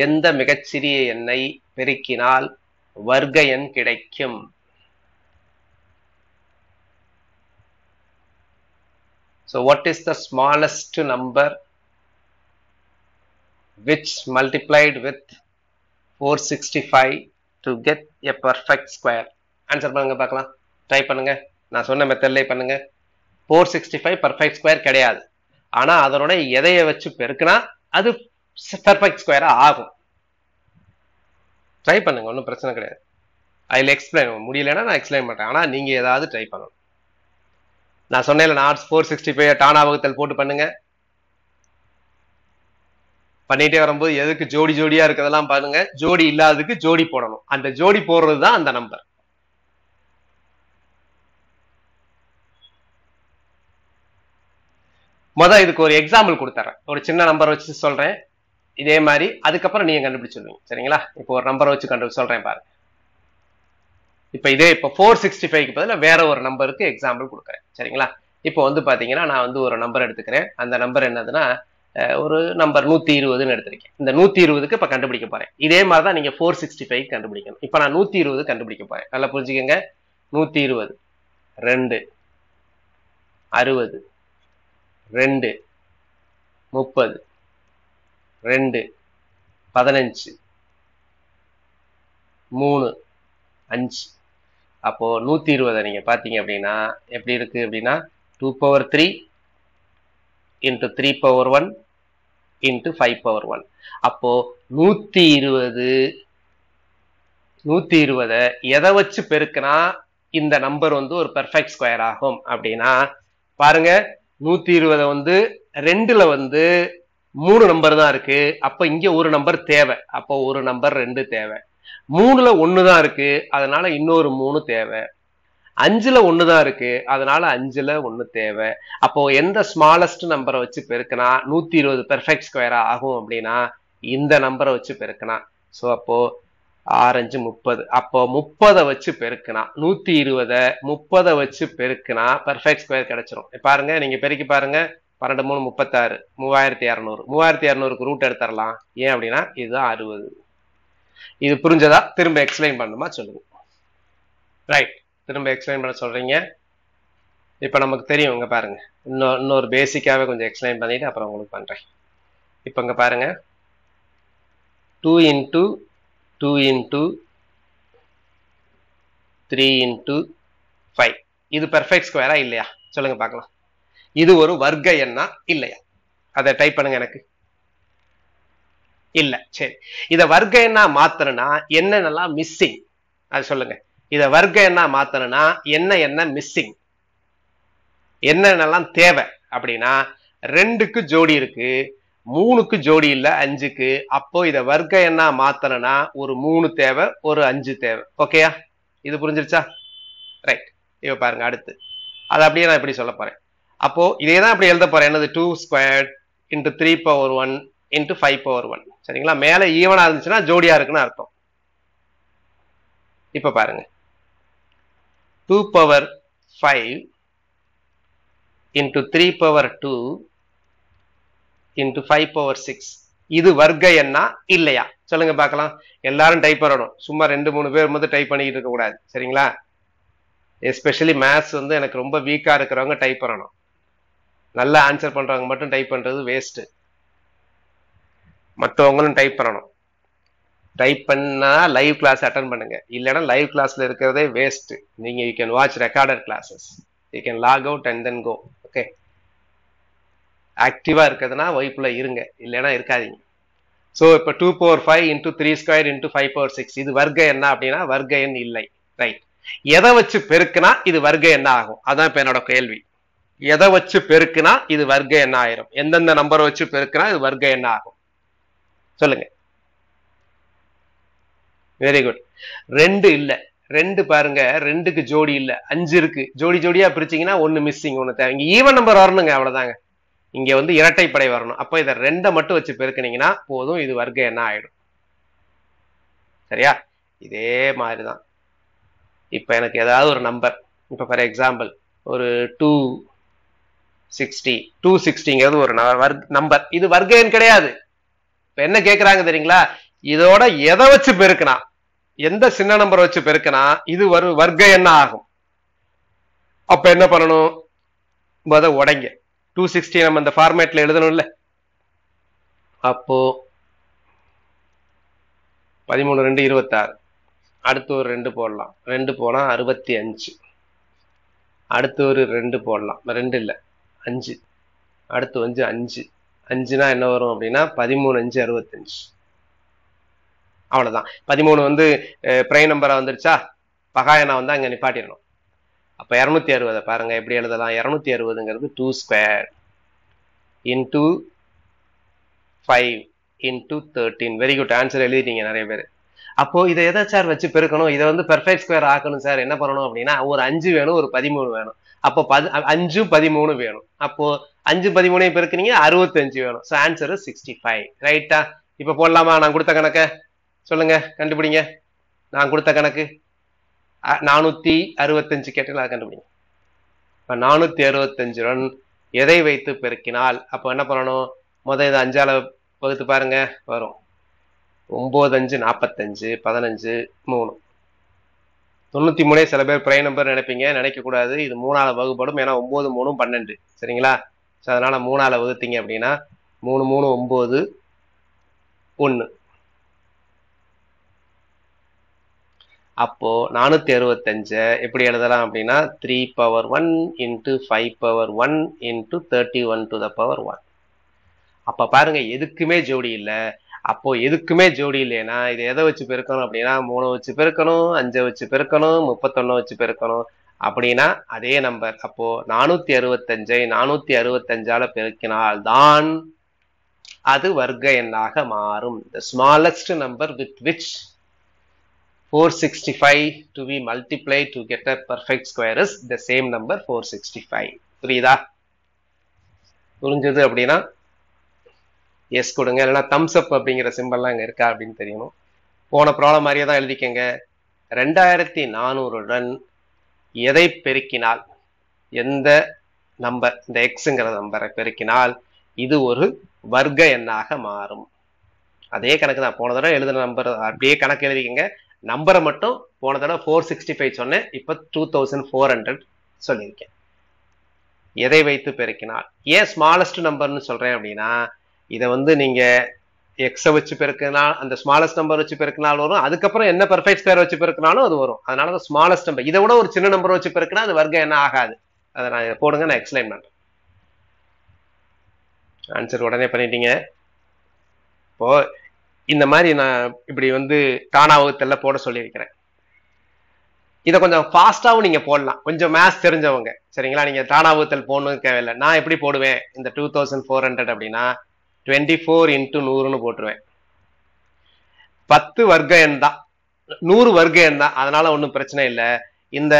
எந்த மிகச்சிறிய எண்ணை பெருக்கினால் வர்க்க எண் கிடைக்கும்? So what is the smallest number which multiplied with 465 to get a perfect square? Answer பண்ணுங்க பார்க்கலாம். ட்ரை பண்ணுங்க. நான் சொன்ன மெத்தட்லயே பண்ணுங்க. 465 perfect square கிடையாது. ஆனா அதனோட எதைய வச்சு பெருக்கினா அது perfect square ஆகும். ட்ரை பண்ணுங்க, ஒன்றும் பிரச்சனை கிடையாது. I will explain. முடியலன்னா நான் எக்ஸ்பிளைன் பண்றேன், ஆனா நீங்க ஏதாவது ட்ரை பண்ணணும். நான் சொன்னேன்ல, நான் 465 டானா வகுத்தல் போட்டு பண்ணுங்க. பண்ணிட்டே வரும்போது எதுக்கு ஜோடியா இருக்கிறதெல்லாம் பாருங்க. ஜோடி இல்லாததுக்கு ஜோடி போடணும். அந்த ஜோடி போடுறதுதான் அந்த நம்பர். இதுக்கு ஒரு எக்ஸாம்பிள் கொடுத்துறேன். ஒரு சின்ன நம்பர் வச்சு சொல்றேன். இதே மாதிரி அதுக்கப்புறம் நீங்க கண்டுபிடிச்சிருவீங்க. சரிங்களா? இப்போ ஒரு நம்பரை வச்சு சொல்றேன் பாருங்க. இப்ப 465க்கு பதிலா வேற ஒரு நம்பருக்கு எக்ஸாம்பிள் கொடுக்குறேன். சரிங்களா? இப்போ வந்து பாத்தீங்கன்னா நான் வந்து ஒரு நம்பர் எடுத்துக்கிறேன். அந்த நம்பர் என்னதுன்னா ஒரு நம்பர் 120ன்னு எடுத்திருக்கேன். இந்த 120க்கு இப்ப கண்டுபிடிக்க போறேன். இதே மாதிரிதான் நீங்க 465 கண்டுபிடிக்கணும். இப்ப நான் 120 கண்டுபிடிக்க போறேன். நல்லா புரிஞ்சுக்கங்க. 120 2 60 2 30 2 15 3 5. அப்போ 120 நீங்க பாத்தீங்க அப்படின்னா எப்படி இருக்கு அப்படின்னா 2 power 3 into 3 power 1 into 5 power 1. அப்போ 120 எதை வச்சு பெருக்கினா இந்த நம்பர் வந்து ஒரு பெர்ஃபெக்ட் ஸ்கொயர் ஆகும் அப்படின்னா பாருங்க 120 வந்து 2ல வந்து 3 நம்பர் தான் இருக்கு. அப்ப இங்க ஒரு நம்பர் தேவை. அப்போ ஒரு நம்பர் 2 தேவை. 3ல 1 தான் இருக்கு. அதனால இன்னொரு 3 தேவை. 5ல 1 தான் இருக்கு. அதனால 5ல 1 தேவை. அப்போ எந்த ஸ்மாலஸ்ட் நம்பரை வச்சு பெருக்கினா 120 பெர்ஃபெக்ட் ஸ்கொயரா ஆகும் அப்படின்னா இந்த நம்பரை வச்சு பெருக்கினா. சோ அப்போ 6 5 30. அப்போ 30 வச்சு பெருக்கினா 120 30 வச்சு பெருக்கினா பெர்ஃபெக்ட் ஸ்கொயர் கிடைச்சிரும். பாருங்க நீங்க பெருக்கி பாருங்க. 12 3 36 3200. 3200க்கு ரூட் எடுத்துடலாம். ஏன் அப்படின்னா இதுதான் 60. இது புரிஞ்சதா? திரும்ப எக்ஸ்பிளைன் பண்ணுமா சொல்லுங்க. ரைட், திரும்ப எக்ஸ்பிளைன் பண்ண சொல்றீங்க. இப்ப நமக்கு தெரியும். இங்க பாருங்க, இன்னொரு பேசிக்காவே கொஞ்சம் எக்ஸ்பிளைன் பண்ணிட்டு அப்புறம் உங்களுக்கு பண்றேன். இப்ப இங்க பாருங்க, 2 into 2 into 3 into 5 இது பெர்ஃபெக்ட் ஸ்கொயரா இல்லையா சொல்லுங்க பார்க்கலாம். இது ஒரு வர்க்க எண்ணா இல்லையா? அதை டைப் பண்ணுங்க. எனக்கு இல்ல. சரி, இத வர்க்க எண்ணா மாத்தணும்னா என்னென்னலாம் மிஸ்ஸிங் அது சொல்லுங்க. இத வர்க்க எண்ணா மாத்தணும்னா என்ன மிஸ்ஸிங், என்னென்னலாம் தேவை அப்படின்னா 2க்கு ஜோடி இருக்கு, 3க்கு ஜோடி இல்ல, 5க்கு. அப்போ இத வர்க்க எண்ணா மாத்தணும்னா ஒரு 3 தேவை, ஒரு 5 தேவை. ஓகேயா? இது புரிஞ்சிருச்சா? ரைட். இப்ப பாருங்க அடுத்து அது அப்படியே நான் இப்படி சொல்ல போறேன். அப்போ இதேதான் இப்படி எழுத போறேன். என்னது 2 squared into 3 power 1 into 5 power 1. சரிங்களா? மேல ஈவனா இருந்துச்சுன்னா ஜோடியா இருக்குன்னு அர்த்தம். இப்ப பாருங்க, 2 power 5 into 3 power 2 into 5 power 6 இது வர்க்க எண்ணா இல்லையா சொல்லுங்க பார்க்கலாம். எல்லாரும் டைப் பண்ணணும். சும்மா 2-3 பேர் மட்டும் டைப் பண்ணிட்டு இருக்க கூடாது. சரிங்களா? எஸ்பெஷலி மேத்ஸ் வந்து எனக்கு ரொம்ப வீக்கா இருக்கிறவங்க டைப் பண்ணணும். நல்லா ஆன்சர் பண்றவங்க மட்டும் டைப் பண்றது வேஸ்ட். மற்றவங்களும் டைப் பண்ணணும். டைப் பண்ணா லைவ் கிளாஸ் அட்டன் பண்ணுங்க. இல்லைன்னா லைவ் கிளாஸ்ல இருக்கிறதே வேஸ்ட். நீங்க you can watch recorded classes. You can log out and then go. Okay, ஆக்டிவா இருக்கிறதுனா வைப்புல இருங்க, இல்லைன்னா இருக்காதீங்க. சோ இப்ப 2 power 5 into 3 square into 5 power 6 இது வர்க்க எண்ணா அப்படின்னா வர்க்க எண் இல்லை. ரைட். எதை வச்சு பெருக்குனா இது வர்க்க எண்ணா ஆகும்? அதான் இப்ப என்னோட கேள்வி. எதை வச்சு பெருக்குனா இது வர்க்க எண்ணா ஆயிரும்? எந்தெந்த நம்பரை வச்சு பெருக்குனா இது வர்க்க எண்ணா ஆகும் சொல்லுங்க. Very good. 2 இல்ல, 2 பாருங்க, 2க்கு ஜோடி இல்ல, 5 இருக்கு. ஜோடி ஜோடியா பிரிச்சீங்கன்னா 1 மிஸ்ஸிங், 1 தேவை. இங்க ஈவன் நம்பர் வரணுங்க, அவ்வளவுதாங்க. இங்க வந்து இரட்டைப்படை வரணும். அப்ப இதை 2 மட்டும் வச்சு பெருக்கினீங்கன்னா போதும், இது வர்க்க எண்ணா ஆயிடும். சரியா? இதே மாதிரிதான் இப்ப எனக்கு ஏதாவது ஒரு நம்பர், இப்ப ஃபார் எக்ஸாம்பிள் ஒரு 260, 260ங்கிறது ஒரு நம்பர். இது வர்க்க எண் கிடையாது. இப்ப என்ன கேக்குறாங்க தெரியுங்களா? இதோட எதை வச்சு பெருக்கினா, எந்த சின்ன நம்பரை வச்சு பெருக்கினா இது வர்க்க எண்ணா ஆகும்? அப்ப என்ன பண்ணணும்? உடைங்க. 260 நம்ம இந்த ஃபார்மேட்ல எழுதணும்ல. அப்போ 13 2 26. அடுத்து ஒரு 2 போடலாம். 2 போனா 65. அடுத்து ஒரு 2 போடலாம். 2 இல்ல 5. அடுத்து வந்து 5. 5னா என்ன வரும் அப்படின்னா 13 5 65. அவ்வளவுதான். 13 வந்து பிரைம் நம்பரா வந்துருச்சா? பகாயனா வந்து அங்க நிப்பாட்டிடணும். அப்ப 260 பாருங்க எப்படி எழுதலாம். 260ங்கிறது 2 square into 5 into 13. Very good, answer எழுதிட்டீங்க நிறைய பேர். அப்போ இதை எதை சார் வச்சு பெருக்கணும்? இதை வந்து பெர்ஃபெக்ட் ஸ்கொயர் ஆக்கணும் சார். என்ன பண்ணணும் அப்படின்னா ஒரு 5 வேணும், ஒரு 13 வேணும். அப்போ 5 13 வேணும். அப்போ 5 13 பெருக்குனீங்க 65 வேணும். So answer 65. ரைட்டா? இப்ப போடலாமா? நான் கொடுத்த கணக்க சொல்லுங்க, கண்டுபிடிங்க. நான் கொடுத்த கணக்கு 465 கேட்டீங்களா? கண்டுபிடிங்க. 465 எதை வைத்து பெருக்கினால் அப்ப என்ன பண்ணணும்? முதல் இதை 5ஆல வகுத்து பாருங்க, வரும் 9 5 45 15 3 93. சில பேர் பிரைம் நம்பர் நினைப்பீங்க, நினைக்க கூடாது. இது 3ஆல வகுப்படும். ஏன்னா 9 3 12. சரிங்களா? அதனால 3ஆல வகுத்தீங்க அப்படின்னா 3 3 9 1. அப்போ 465 எப்படி எழுதலாம் அப்படின்னா 3 power 1 into 5 power 1 into 31 to the power 1. அப்ப பாருங்க எதுக்குமே ஜோடி இல்ல. அப்போ எதுக்குமே ஜோடி இல்லைன்னா இது எதை வச்சு பெருக்கணும் அப்படின்னா 3 வச்சு பெருக்கணும், 5 வச்சு பெருக்கணும், 31 வச்சு பெருக்கணும். அப்படின்னா அதே நம்பர். அப்போ 465 465ஆல பெருக்கினால் தான் அது வர்க்க எண்ணாக மாறும். The smallest number with which 465 to be multiplied to get a perfect square is the same number 465. புரியுதா? புரிஞ்சது அப்படின்னா எஸ் கொடுங்க, இல்லைன்னா தம்ஸ் அப் அப்படிங்கிற சிம்பிள்லாம் இங்க இருக்கா அப்படின்னு தெரியணும். போன ப்ராப்ளம் மாதிரியே தான் எழுதிக்கங்க. 2400உடன் எதை பெருக்கினால், எந்த நம்பர், இந்த எக்ஸுங்கிற நம்பரை பெருக்கினால் இது ஒரு வர்க்க எண்ணாக மாறும். அதே கணக்கு தான் போன தடவை எழுதுன நம்பர், அப்படியே கணக்கு எழுதிக்கங்க. நம்பரை மட்டும் போன தடவை 465 சொன்னேன், இப்ப 2400 சொல்லியிருக்கேன். எதை வைத்து பெருக்கினால். ஏன் ஸ்மாலஸ்ட் நம்பர்னு சொல்றேன் அப்படின்னா இதை வந்து நீங்க எக்ஸை வச்சு பெருக்கினால் அந்த ஸ்மாலஸ்ட் நம்பர் வச்சு பெருக்கினால் வரும், அதுக்கப்புறம் என்ன பெர்ஃபெக்ட் ஸ்கொயர் வச்சு பெருக்கினாலும் அது வரும். அதனால ஸ்மாலஸ்ட் நம்பர், இதை விட ஒரு சின்ன நம்பர் வச்சு பெருக்கினா அது வர்க்கம் என்ன ஆகாது. அதை நான் போடுங்க, நான் எக்ஸ்பிளைன் பண்றேன். ஆன்சர் உடனே பண்ணிட்டீங்க. இப்போ இந்த மாதிரி நான் இப்படி வந்து தானா வகுத்தல்ல போட சொல்லியிருக்கிறேன். இதை கொஞ்சம் ஃபாஸ்டாவும் நீங்க போடலாம், கொஞ்சம் மேத்ஸ் தெரிஞ்சவங்க. சரிங்களா? நீங்க தானா வகுத்தல் போடணும் தேவையில்லை. நான் எப்படி போடுவேன் இந்த 2400 அப்படின்னா 24 into 100ன்னு போட்டுருவேன். 10 வர்க்க எண் தான், 100 வர்க்க எண் தான், அதனால ஒன்றும் பிரச்சனை இல்லை. இந்த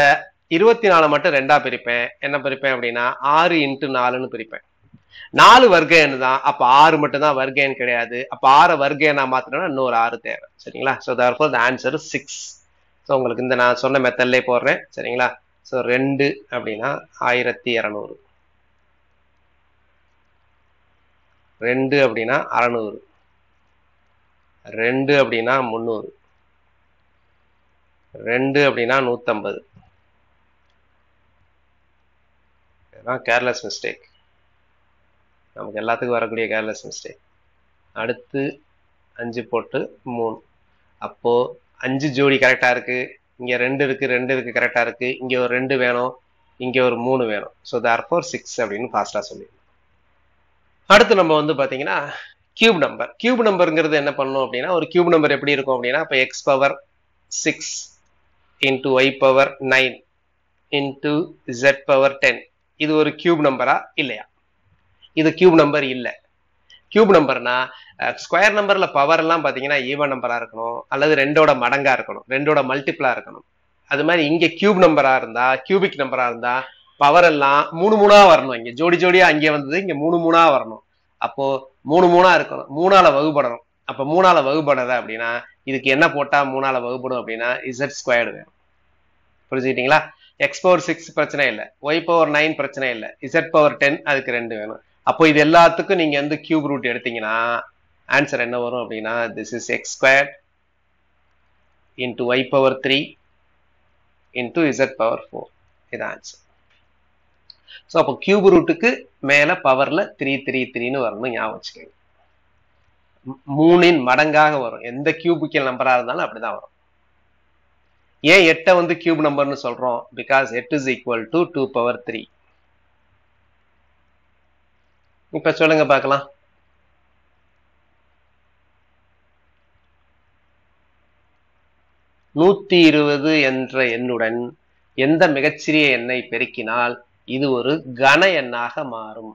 24 மட்டும் ரெண்டா பிரிப்பேன். என்ன பிரிப்பேன் அப்படின்னா 6 into 4ன்னு பிரிப்பேன். 4 வர்க்க எண் தான், அப்ப 6 மட்டும் தான் வர்க்க எண் கிடையாது. அப்ப 6 வர்க்க எண்ணா மாத்தினா இன்னொரு 6 தேவை. சரிங்களா? So therefore the answer is 6. So உங்களுக்கு இந்த நான் சொன்ன மெத்தட்லேயே போடுறேன். சரிங்களா? ஸோ 2 அப்படின்னா 1200, 2 அப்படின்னா 600, 2 அப்படின்னா 300, 2 அப்படின்னா 150. இதுதான் கேர்லெஸ் மிஸ்டேக், நமக்கு எல்லாத்துக்கும் வரக்கூடிய கேர்லெஸ் மிஸ்டேக். அடுத்து 5 போட்டு 3, அப்போ 5 ஜோடி கரெக்டா இருக்கு. இங்க 2 இருக்கு, 2 இருக்கு, கரெக்டா இருக்கு. இங்க ஒரு 2 வேணும், இங்க ஒரு 3 வேணும். ஸோ therefore 6 அப்படின்னு ஃபாஸ்டா சொல்லிடணும். அடுத்து நம்ம வந்து பாத்தீங்கன்னா கியூப் நம்பர். கியூப் நம்பருங்கிறது என்ன பண்ணணும் அப்படின்னா, ஒரு கியூப் நம்பர் எப்படி இருக்கும் அப்படின்னா, இப்போ x power 6 into y power 9 into z power 10, இது ஒரு கியூப் நம்பரா இல்லையா? இது கியூப் நம்பர் இல்லை. கியூப் நம்பர்னா ஸ்கொயர் நம்பர்ல பவர் எல்லாம் பாத்தீங்கன்னா ஈவன் நம்பரா இருக்கணும், அல்லது 2ஓட மடங்கா இருக்கணும், 2ஓட மல்டிபிளா இருக்கணும். அது மாதிரி இங்க கியூப் நம்பரா இருந்தா, கியூபிக் நம்பரா இருந்தா பவர் எல்லாம் 3 3ஆ வரணும். இங்க ஜோடி ஜோடியா அங்கே வந்தது, இங்க 3 3ஆ வரணும். அப்போ 3 3ஆ இருக்கணும், 3ஆல வகுப்படணும். அப்ப 3ஆல வகுப்படாத அப்படின்னா இதுக்கு என்ன போட்டா 3ஆல வகுப்படும் அப்படின்னா z ஸ்கொயர்டு வேணும். புரிஞ்சுக்கிட்டீங்களா? x பவர் 6 பிரச்சனை இல்லை, y பவர் 9 பிரச்சனை இல்லை, z பவர் 10 அதுக்கு 2 வேணும். அப்போ இது எல்லாத்துக்கும் நீங்க வந்து கியூப் ரூட் எடுத்தீங்கன்னா ஆன்சர் என்ன வரும் அப்படின்னா this is x squared into y power 3 into z power 4. இது ஆன்சர். ஸோ அப்போ கியூப் ரூட்டுக்கு மேல பவர்ல 3 3 3ன்னு வரணும், ஞாபகம் வச்சுக்கோங்க. 3இன் மடங்காக வரும், எந்த கியூபிக்கல் நம்பரா இருந்தாலும் அப்படிதான் வரும். ஏன் 8 வந்து கியூப் நம்பர்னு சொல்றோம்? Because 8 is equal to 2 power 3. இப்ப சொல்லுங்க பார்க்கலாம். நூத்தி 20 என்ற எண்ணுடன் எந்த மிகச்சிறிய எண்ணை பெருக்கினால் இது ஒரு கன எண்ணாக மாறும்?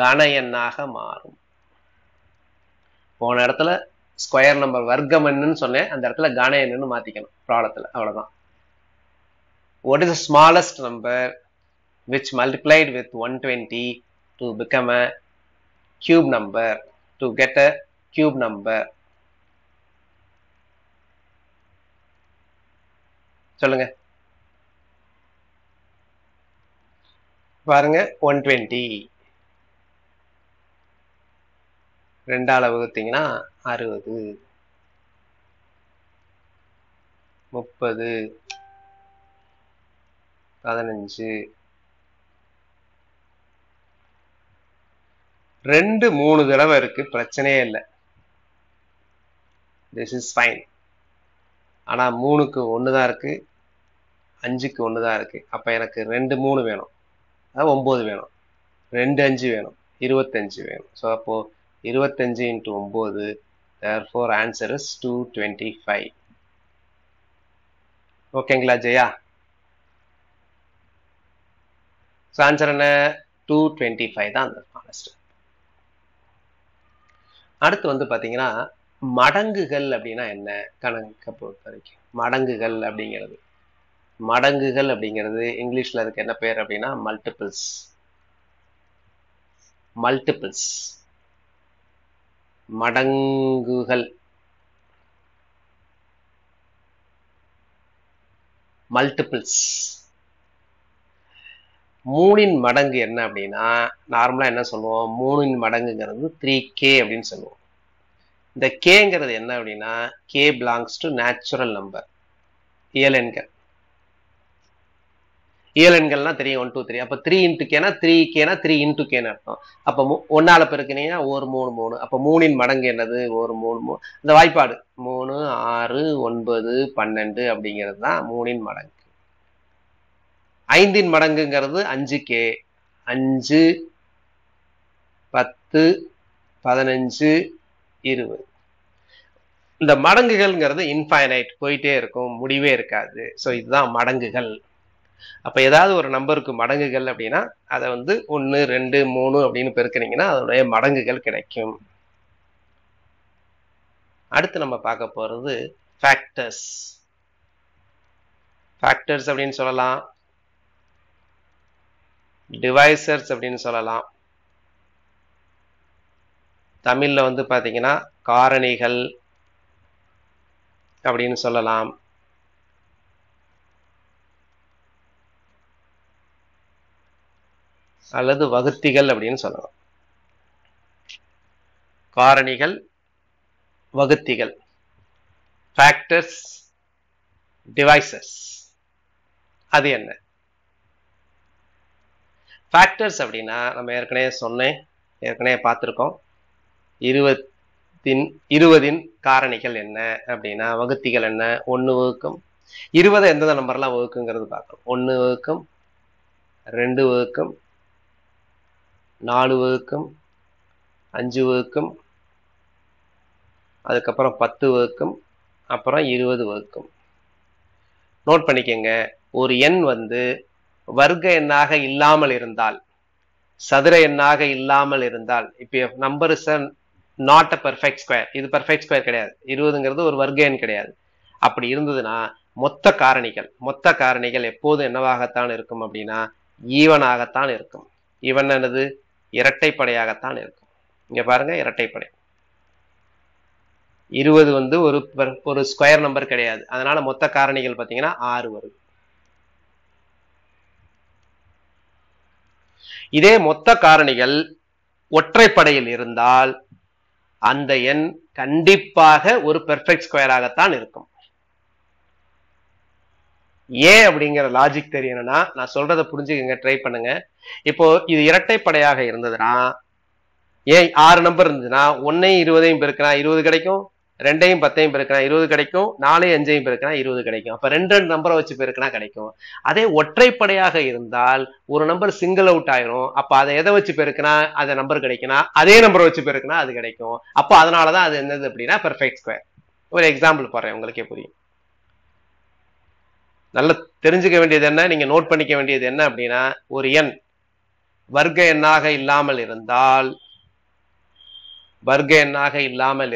கன எண்ணாக மாறும். போன இடத்துல ஸ்கொயர் நம்பர் வர்க்கம் எண்ணுன்னு சொன்னேன், அந்த இடத்துல கன எண்ணுன்னு மாத்திக்கணும் ப்ராப்ளத்துல, அவ்வளவுதான். What is the smallest number which multiplied with 120 to become a cube number, to get a cube number? சொல்லுங்க பாருங்க. 120 2ஆல வகுத்தீங்கன்னா 60, 30, 15, 2 3 தடவை இருக்கு, பிரச்சனையே இல்லை. This is fine. ஆனால் 3க்கு 1 தான் இருக்குது, 5க்கு 1 தான் இருக்குது. அப்போ எனக்கு 2 3 வேணும், அது 9 வேணும், 2 5 வேணும், 25 வேணும். ஸோ அப்போது 25 × 9, therefore answer is 225. ஓகேங்களா ஜெயா? ஸோ ஆன்சர் என்ன? 225 தான் அந்த ஆனஸ்ட். அடுத்து வந்து பார்த்தீங்கன்னா மடங்குகள் அப்படின்னா என்ன? கணக்கை பொறுத்த வரைக்கும் மடங்குகள் அப்படிங்கிறது இங்கிலீஷ்ல அதுக்கு என்ன பேர் அப்படின்னா மல்டிபிள்ஸ். மடங்குகள், மல்டிபிள்ஸ். 3ன் மடங்கு என்ன அப்படின்னா நார்மலா என்ன சொல்லுவோம்? 3ன் மடங்குங்கிறது 3k அப்படின்னு சொல்லுவோம். இந்த கேங்கிறது என்ன அப்படின்னா k belongs to natural number, இயலெண்கள். இயலெண்கள்னா தெரியும் 1 2 3. அப்ப 3 × k னா 3k னா 3 × k ன்னு அர்த்தம். அப்ப 1ஆல பெருக்கினீங்கன்னா 1 3 3. அப்ப 3ன் மடங்கு என்னது? 1 3 3. இந்த வாய்ப்பாடு 3 6 9 12 அப்படிங்கிறது தான் 3ன் மடங்கு. 5ன் மடங்குங்கிறது 5k, 5 10 15 20. இந்த மடங்குகள்ங்கிறது இன்ஃபைனைட், போயிட்டே இருக்கும், முடிவே இருக்காது. ஸோ இதுதான் மடங்குகள். அப்ப ஏதாவது ஒரு நம்பருக்கு மடங்குகள் அப்படின்னா அதை வந்து 1 2 3 அப்படின்னு பெருக்கினீங்கன்னா அதனுடைய மடங்குகள் கிடைக்கும். அடுத்து நம்ம பார்க்க போறது ஃபேக்டர்ஸ். ஃபேக்டர்ஸ் அப்படின்னு சொல்லலாம், டிவைசர்ஸ் அப்படின்னு சொல்லலாம். தமிழ்ல வந்து பாத்தீங்கன்னா காரணிகள் அப்படின்னு சொல்லலாம். அல்லது வகுத்திகள் அப்படின்னு சொல்லலாம். காரணிகள், வகுத்திகள், ஃபேக்டர்ஸ், டிவைசர்ஸ். அது என்ன? ஃபேக்டர்ஸ் அப்படின்னா நம்ம ஏற்கனவே பார்த்துருக்கோம். 20ன் காரணிகள் என்ன அப்படின்னா வகுத்திகள் என்ன? 1 வகுக்கும் 20 எந்தெந்த நம்பர்லாம் வகுக்குங்கிறது பார்க்கணும். 1 வகுக்கும், 2 வகுக்கும், 4 வகுக்கும், 5 வகுக்கும், அதுக்கப்புறம் 10 வகுக்கும், அப்புறம் 20 வகுக்கும். நோட் பண்ணிக்கங்க, ஒரு எண் வந்து வர்க்க எண்ணாக இல்லாமல் இருந்தால், சதுர எண்ணாக இல்லாமல் இருந்தால், இப்ப number is not a perfect square, இது பெர்ஃபெக்ட் ஸ்கொயர் கிடையாது, 20ங்கிறது ஒரு வர்க்க எண் கிடையாது. அப்படி இருந்ததுன்னா மொத்த காரணிகள் எப்போது என்னவாகத்தான் இருக்கும் அப்படின்னா ஈவனாகத்தான் இருக்கும். ஈவன் என்னது? இரட்டைப்படையாகத்தான் இருக்கும். இங்க பாருங்க, இரட்டைப்படை. 20 வந்து ஒரு ஸ்கொயர் நம்பர் கிடையாது. அதனால மொத்த காரணிகள் பாத்தீங்கன்னா 6 வருது. இதே மொத்த காரணிகள் ஒற்றைப்படையில் இருந்தால் அந்த எண் கண்டிப்பாக ஒரு பெர்ஃபெக்ட் ஸ்கொயராகத்தான் இருக்கும். ஏன் அப்படிங்கிற லாஜிக் தெரியணும்னா நான் சொல்றதை புரிஞ்சுக்கங்க, ட்ரை பண்ணுங்க. இப்போ இது இரட்டைப்படையாக இருந்ததுன்னா, ஏன் 6 நம்பர் இருந்ததுன்னா 1ஐயும் 20ஐயும் பெருக்கினா 20 கிடைக்கும், 2ஐயும் 10ஐயும் பெருக்கினா 20 கிடைக்கும், 4ஐயும் 5ஐயும் பெருக்கினா 20 கிடைக்கும். அப்ப 2 நம்பரை வச்சு பெருக்கினா கிடைக்கும். அதே ஒற்றைப்படையாக இருந்தால் ஒரு நம்பர் சிங்கிள் அவுட் ஆயிரும். அப்ப அதை எதை வச்சு பெருக்கினா அந்த நம்பர் கிடைக்கும்னா அதே நம்பரை வச்சு பெருக்கினா அது கிடைக்கும். அப்ப அதனாலதான் அது என்னது அப்படின்னா பெர்ஃபெக்ட் ஸ்கொயர். ஒரு எக்ஸாம்பிள் போடுறேன், உங்களுக்கே புரியும். நல்லா தெரிஞ்சுக்க வேண்டியது என்ன, நீங்க நோட் பண்ணிக்க வேண்டியது என்ன அப்படின்னா, ஒரு எண் வர்க்க எண்ணாக இல்லாமல்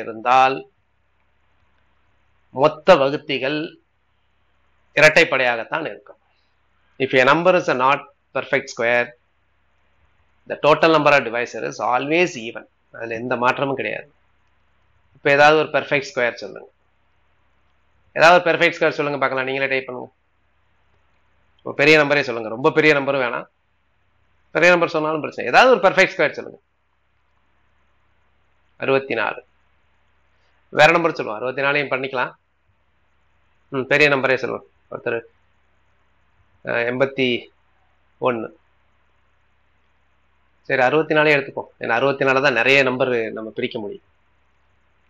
இருந்தால் மொத்த வகுத்திகள் இரட்டைப்படையாகத்தான் இருக்கும். If a number is a not perfect square, the total number of divisor is always even. அதுல எந்த மாற்றமும் கிடையாது. இப்ப ஏதாவது ஒரு பெர்ஃபெக்ட் ஸ்கொயர் சொல்லுங்க, பார்க்கலாம். நீங்களே டைப் பண்ணுங்க. பெரிய நம்பரே சொல்லுங்க, ரொம்ப பெரிய நம்பரும் வேணாம், பெரிய நம்பர் சொன்னாலும் பிரச்சனை. ஏதாவது ஒரு பெர்ஃபெக்ட் ஸ்கொயர் சொல்லுங்க. 64. வேற நம்பர் சொல்லுவோம், 64ஐயும் பண்ணிக்கலாம். பெரிய நம்பரே சொல்லுவோம். ஒருத்தர் 81. சரி, 64 எடுத்துப்போம். ஏன்னா 64 தான் நிறைய நம்பர் நம்ம பிரிக்க முடியும்.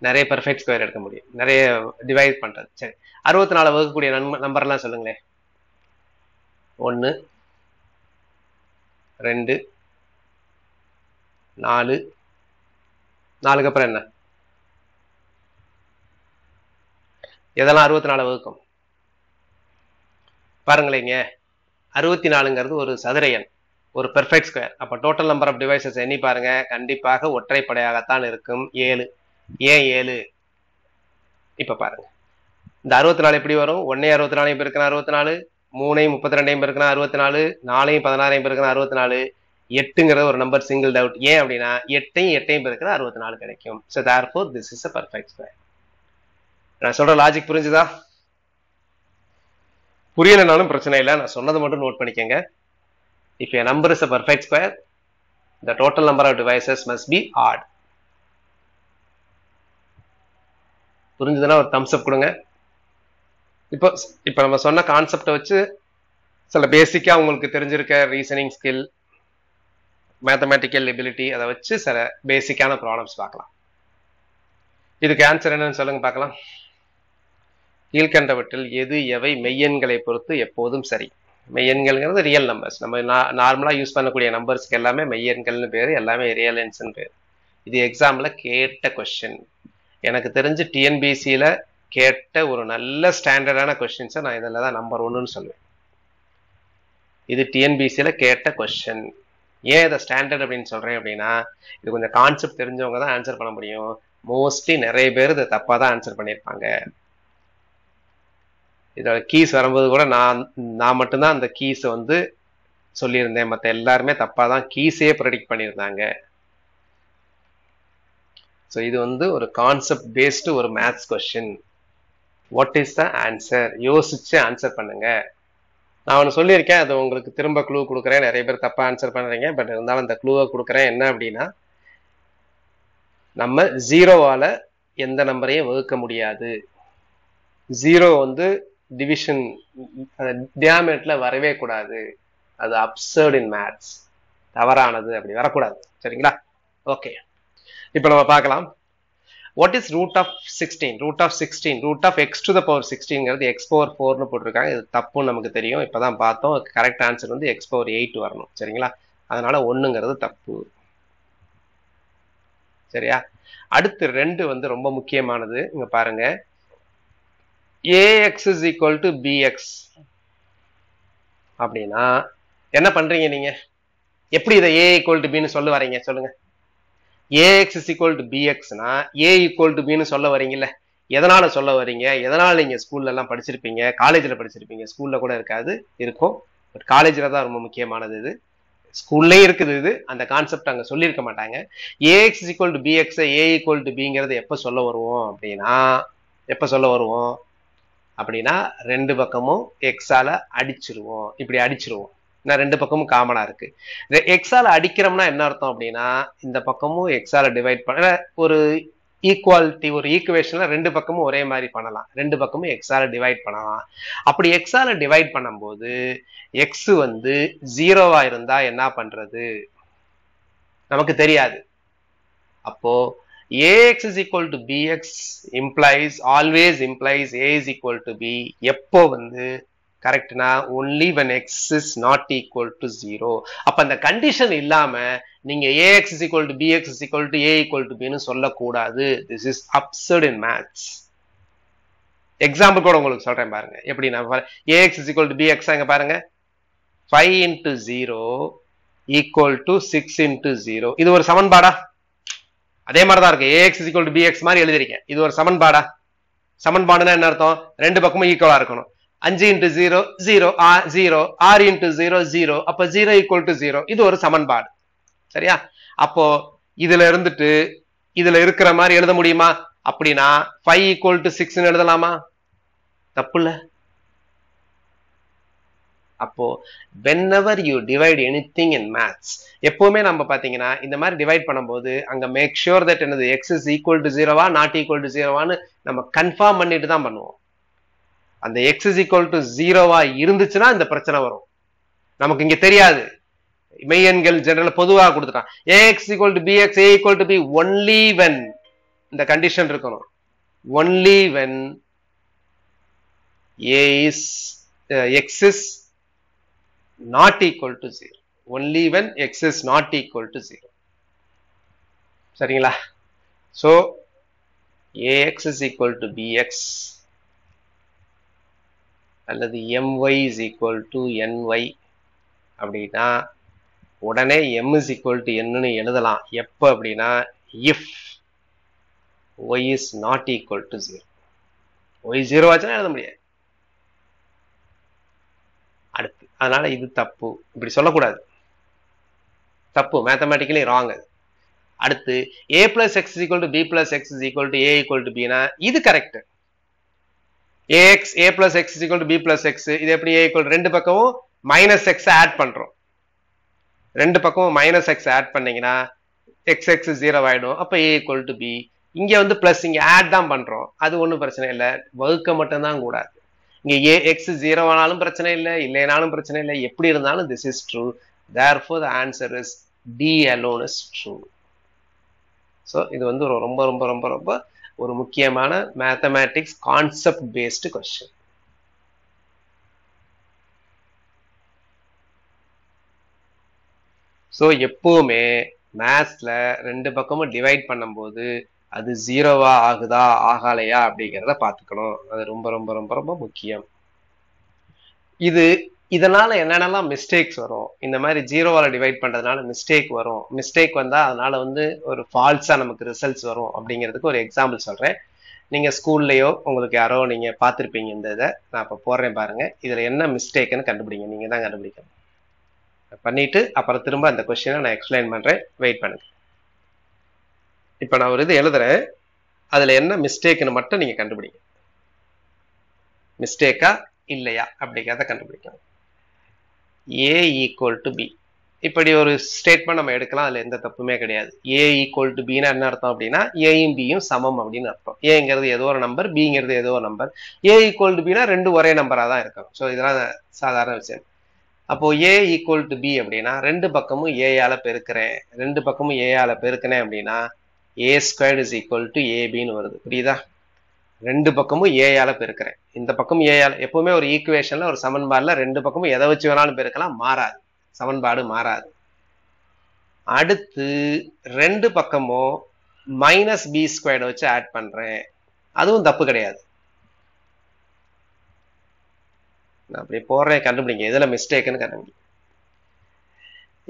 நிறைய பெர்ஃபெக்ட் ஸ்கொயர் எடுக்க முடியும், நிறைய டிவைட் பண்றது. சரி, 64 வகுக்கக்கூடிய நம்பர்லாம் சொல்லுங்களேன். 1 2 4 4க்கு அப்புறம் என்ன? எதெல்லாம் 64 வகுக்கும் பாருங்களேங்க. 64ங்கிறது ஒரு சதுர எண், ஒரு பெர்ஃபெக்ட் ஸ்கொயர். அப்ப டோட்டல் நம்பர் ஆஃப் டிவைசஸ் எண்ணி பாருங்க, கண்டிப்பாக ஒற்றைப்படையாகத்தான் இருக்கும். 7. ஏன் 7? இப்ப பாருங்க, இந்த 64 எப்படி வரும்? 1 64 பெருக்கணும் 64, 3 32 பெருக்கணும் 64, 4 16 பெருக்கணும் 64. 8ங்கிறது ஒரு நம்பர் சிங்கிள் டவுட். ஏன் அப்படின்னா 8 பெருக்கிற 64 கிடைக்கும். So therefore this is a perfect square. நான் சொல்ற லாஜிக் புரிஞ்சுதா? புரியலனாலும் பிரச்சனை இல்லை, நான் சொன்னதை மட்டும் நோட் பண்ணிக்கங்க. If a number is a perfect square, the total number of divisors must be odd. புரிஞ்சுதுன்னா ஒரு தம்ஸ் அப் கொடுங்க. இப்போ நம்ம சொன்ன கான்செப்டை வச்சு சில பேசிக்கா உங்களுக்கு தெரிஞ்சிருக்க ரீசனிங் ஸ்கில், மேத்தமேட்டிக்கல் எபிலிட்டி, அதை வச்சு சில பேசிக்கான ப்ராப்ளம்ஸ் பார்க்கலாம். இதுக்கு ஆன்சர் என்னன்னு சொல்லுங்க பார்க்கலாம். கீழ்கண்டவற்றில் எது எவை மெய்யெண்களை பொறுத்து எப்போதும் சரி? மெய்யெண்கள்ங்கிறது ரியல் நம்பர்ஸ். நம்ம நார்மலா யூஸ் பண்ணக்கூடிய நம்பர்ஸ்க்கு எல்லாமே மெய்யெண்கள்னு பேரு, எல்லாமே ரியல் எண்ஸ்ன்னு பேரு. இது எக்ஸாம்ல கேட்ட கொஸ்டின். எனக்கு தெரிஞ்சு டிஎன்பிசியில கேட்ட ஒரு நல்ல ஸ்டாண்டர்டான கொஸ்டின்ஸை நான் இதில் தான் நம்பர் 1ன்னு சொல்லுவேன். இது டிஎன்பிசியில கேட்ட கொஸ்டின். ஏன் இதை ஸ்டாண்டர்ட் அப்படின்னு சொல்றேன் அப்படின்னா, இது கொஞ்சம் கான்செப்ட் தெரிஞ்சவங்க தான் ஆன்சர் பண்ண முடியும். மோஸ்ட்லி நிறைய பேர் இதை தப்பா தான் ஆன்சர் பண்ணியிருப்பாங்க. இதோட கீஸ் வரும்போது கூட நான் மட்டும்தான் அந்த கீஸை வந்து சொல்லியிருந்தேன், மற்ற எல்லாருமே தப்பா தான் கீஸே ப்ரெடிக்ட் பண்ணியிருந்தாங்க. ஸோ இது வந்து ஒரு கான்செப்ட் பேஸ்டு ஒரு maths question. What is the answer? யோசிச்சு ஆன்சர் பண்ணுங்க. நான் ஒன்று சொல்லியிருக்கேன், அது உங்களுக்கு திரும்ப க்ளூ கொடுக்குறேன். நிறைய பேர் தப்பா ஆன்சர் பண்ணுறீங்க, பட் இருந்தாலும் அந்த க்ளூவை கொடுக்குறேன். என்ன அப்படின்னா, நம்ம 0வால எந்த நம்பரையும் வகுக்க முடியாது. 0 வந்து டிவிஷன் டினாமினேட்டர்ல வரவே கூடாது. அது அப்சர்ட் இன் மேத்ஸ், தவறானது, அப்படி வரக்கூடாது. சரிங்களா? ஓகே, இப்போ நம்ம பார்க்கலாம். What is root of 16? Root of 16, root of x to the power 16ங்கிறது x power 4னு போட்டிருக்காங்க. இது தப்புன்னு நமக்கு தெரியும், இப்பதான் பார்த்தோம். கரெக்ட் ஆன்சர் வந்து x power 8 வரணும். சரிங்களா? அதனால 1ங்கிறது தப்பு. சரியா? அடுத்து 2 வந்து ரொம்ப முக்கியமானது. இங்க பாருங்க, ax is equal to bx அப்படின்னா என்ன பண்றீங்க நீங்க? எப்படி இதை a equal to b ன்னு சொல்ல வரீங்க சொல்லுங்க? ax is equal to bxனா a equal to b ன்னு சொல்ல வரீங்கல்ல? எதனால சொல்ல வரீங்க? எதனால நீங்க ஸ்கூல்ல எல்லாம் படிச்சிருப்பீங்க, காலேஜ்ல படிச்சிருப்பீங்க. ஸ்கூல்ல கூட இருக்காது, இருக்கும், பட் காலேஜ்ல தான் ரொம்ப முக்கியமானது. இது ஸ்கூல்லே இருக்குது. இது அந்த கான்செப்ட் அங்க சொல்லியிருக்க மாட்டாங்க. ax is equal to bx a equal to bங்கிறது எப்ப சொல்ல வருவோம் அப்படின்னா, அப்படின்னா ரெண்டு பக்கமும் எக்ஸால அடிச்சிருவோம். இப்படி அடிச்சிருவோம். நான் ரெண்டு பக்கமும் காமனா இருக்கு. எக்ஸால அடிக்கிறோம்னா என்ன அர்த்தம் அப்படின்னா, இந்த பக்கமும் எக்ஸால டிவைட் பண்ண ஒரு ஈக்குவாலிட்டி, ஒரு ஈக்குவேஷன்ல ரெண்டு பக்கமும் ஒரே மாதிரி பண்ணலாம். ரெண்டு பக்கமும் எக்ஸால டிவைட் பண்ணலாம். அப்படி எக்ஸால டிவைட் பண்ணும்போது எக்ஸ் வந்து 0வா இருந்தா என்ன பண்றது நமக்கு தெரியாது. அப்போ ax is equal to bx always implies a is equal to b. எப்போ வந்து கரெக்ட்னா only when x is not equal to 0. அப்ப அந்த கண்டிஷன் இல்லாம நீங்க ax is equal to bx is equal to a equal to b ன்னு சொல்லக்கூடாது. This is absurd in maths. Example கூட உங்களுக்கு சொல்றேன் பாருங்க. எப்படி நான் ax is equal to bx அங்க பாருங்க, 5 into 0 equal to 6 into 0. இது ஒரு சமன்பாடா? அதே மாதிரிதான் இருக்கு. ax is equal to bx மாதிரி எழுதிருக்கேன். இது ஒரு சமன்பாடா? சமன்பாடுனா என்ன அர்த்தம்? ரெண்டு பக்கமும் ஈக்குவலா இருக்கணும். 5 into 0 0, 0, 6 into 0 0, அப்ப 0 equal to 0. இது ஒரு சமன்பாடு. சரியா? அப்போ இதுல இருந்துட்டு இதுல இருக்கிற மாதிரி எழுத முடியுமா? அப்படின்னா 5 equal to 6 எழுதலாமா? தப்பு இல்ல. அப்போ whenever you divide anything in maths, எப்பவுமே நம்ம பாத்தீங்கன்னா இந்த மாதிரி டிவைட் பண்ணும்போது அங்க மேக் ஷூர் தட் என்னது x is equal to 0வா நாட் ஈக்குவல் டு 0வான்னு நம்ம கன்ஃபார்ம் பண்ணிட்டு தான் பண்ணுவோம். அந்த x is equal to 0வா இருந்துச்சுன்னா இந்த பிரச்சனை வரும். நமக்கு இங்க தெரியாது. மெய்யெண்கள் ஜெனரல் பொதுவாக கொடுத்துட்டான். ax equal to bx a equal to b only when இந்த கண்டிஷன் இருக்கணும். only when x is not equal to 0. only when x is not equal to 0. சரிங்களா? so ax is equal to bx அல்லது my is equal to ny அப்படின்னா உடனே m is equal to n ன்னு எழுதலாம். எப்ப அப்படின்னா if y is not equal to 0. y 0 ஆச்சுன்னா எழுத முடியாது. அடுத்து அதனால இது தப்பு, இப்படி சொல்லக்கூடாது, தப்பு, மேத்தமேட்டிக்கலி ராங். அடுத்து a plus x is equal to b plus x is equal to a equal to b னா இது correct. a plus x is equal to b plus x இது எப்படி a equal to ரெண்டு பக்கமும் மைனஸ் எக்ஸ் ஆட் பண்றோம். ரெண்டு பக்கமும் மைனஸ் எக்ஸ் ஆட் பண்ணீங்கன்னா எக்ஸ் எக்ஸ் 0 ஆயிடும். அப்ப a equal to b. இங்க வந்து பிளஸ் இங்க ஆட் தான் பண்றோம், அது ஒன்றும் பிரச்சனை இல்லை, வகுக்க மட்டும் தான் கூடாது. இங்க ax 0 ஆனாலும் பிரச்சனை இல்லை, இல்லைனாலும் பிரச்சனை இல்லை, எப்படி இருந்தாலும் this is true. Therefore the answer is D alone is true. So இது வந்து ரொம்ப ரொம்ப ரொம்ப ரொம்ப ஒரு முக்கியமான mathematics concept based question. So எப்பவுமே மேத்ஸ்ல ரெண்டு பக்கமும் டிவைட் பண்ணும்போது அது 0வா ஆகுதா ஆகலையா அப்படிங்கிறத பார்த்துக்கணும். அது ரொம்ப ரொம்ப ரொம்ப ரொம்ப முக்கியம். இதனால என்னென்னலாம் மிஸ்டேக்ஸ் வரும், இந்த மாதிரி 0வால டிவைட் பண்றதுனால மிஸ்டேக் வரும், மிஸ்டேக் வந்தா அதனால வந்து ஒரு ஃபால்ஸா நமக்கு ரிசல்ட்ஸ் வரும் அப்படிங்கிறதுக்கு ஒரு எக்ஸாம்பிள் சொல்றேன். நீங்க ஸ்கூல்லயோ உங்களுக்கு யாரோ நீங்க பார்த்துருப்பீங்க இந்த இதை, நான் இப்போ போடுறேன் பாருங்க. இதுல என்ன மிஸ்டேக்னு கண்டுபிடிங்க, நீங்க தான் கண்டுபிடிக்கணும். பண்ணிட்டு அப்புறம் திரும்ப அந்த கொஸ்டினை நான் எக்ஸ்பிளைன் பண்றேன், வெயிட் பண்ணுங்க. இப்ப நான் ஒரு இது எழுதுறேன், அதுல என்ன மிஸ்டேக்னு மட்டும் நீங்க கண்டுபிடிங்க. மிஸ்டேக்கா இல்லையா அப்படிங்கிறத கண்டுபிடிக்கணும். a equal to b இப்படி ஒரு ஸ்டேட்மெண்ட் நம்ம எடுக்கலாம், அதுல எந்த தப்புமே கிடையாது. a equal to b னா என்ன அர்த்தம் அப்படின்னா ஏயும் பியும் சமம் அப்படின்னு அர்த்தம். ஏங்கிறது ஏதோ ஒரு நம்பர், பிங்கிறது ஏதோ ஒரு number. a equal to b னா ரெண்டு ஒரே நம்பரா தான் இருக்கும். ஸோ இதெல்லாம் சாதாரண விஷயம். அப்போ a equal to b அப்படின்னா ரெண்டு பக்கமும் a ஆல பெருக்கிறேன், ரெண்டு பக்கமும் a ஆல பெருக்கினேன் அப்படின்னா a squared is equal to abன்னு வருது. புரியுதா? ரெண்டு பக்கமும் a ஆல பெருக்கிறேன், இந்த பக்கம் a ஆல. எப்பவுமே ஒரு ஈக்குவேஷன்ல ஒரு சமன்பாடுல ரெண்டு பக்கமும் எதை வச்சு வேணாலும் பெருக்கலாம், மாறாது, சமன்பாடு மாறாது. அடுத்து ரெண்டு பக்கமும் மைனஸ் பி ஸ்கொயர்டு வச்சு ஆட் பண்றேன், அதுவும் தப்பு கிடையாது. நான் அப்படி போடுறேன், கண்டுபிடிங்க எதுல மிஸ்டேக்னு கண்டுபிடிங்க.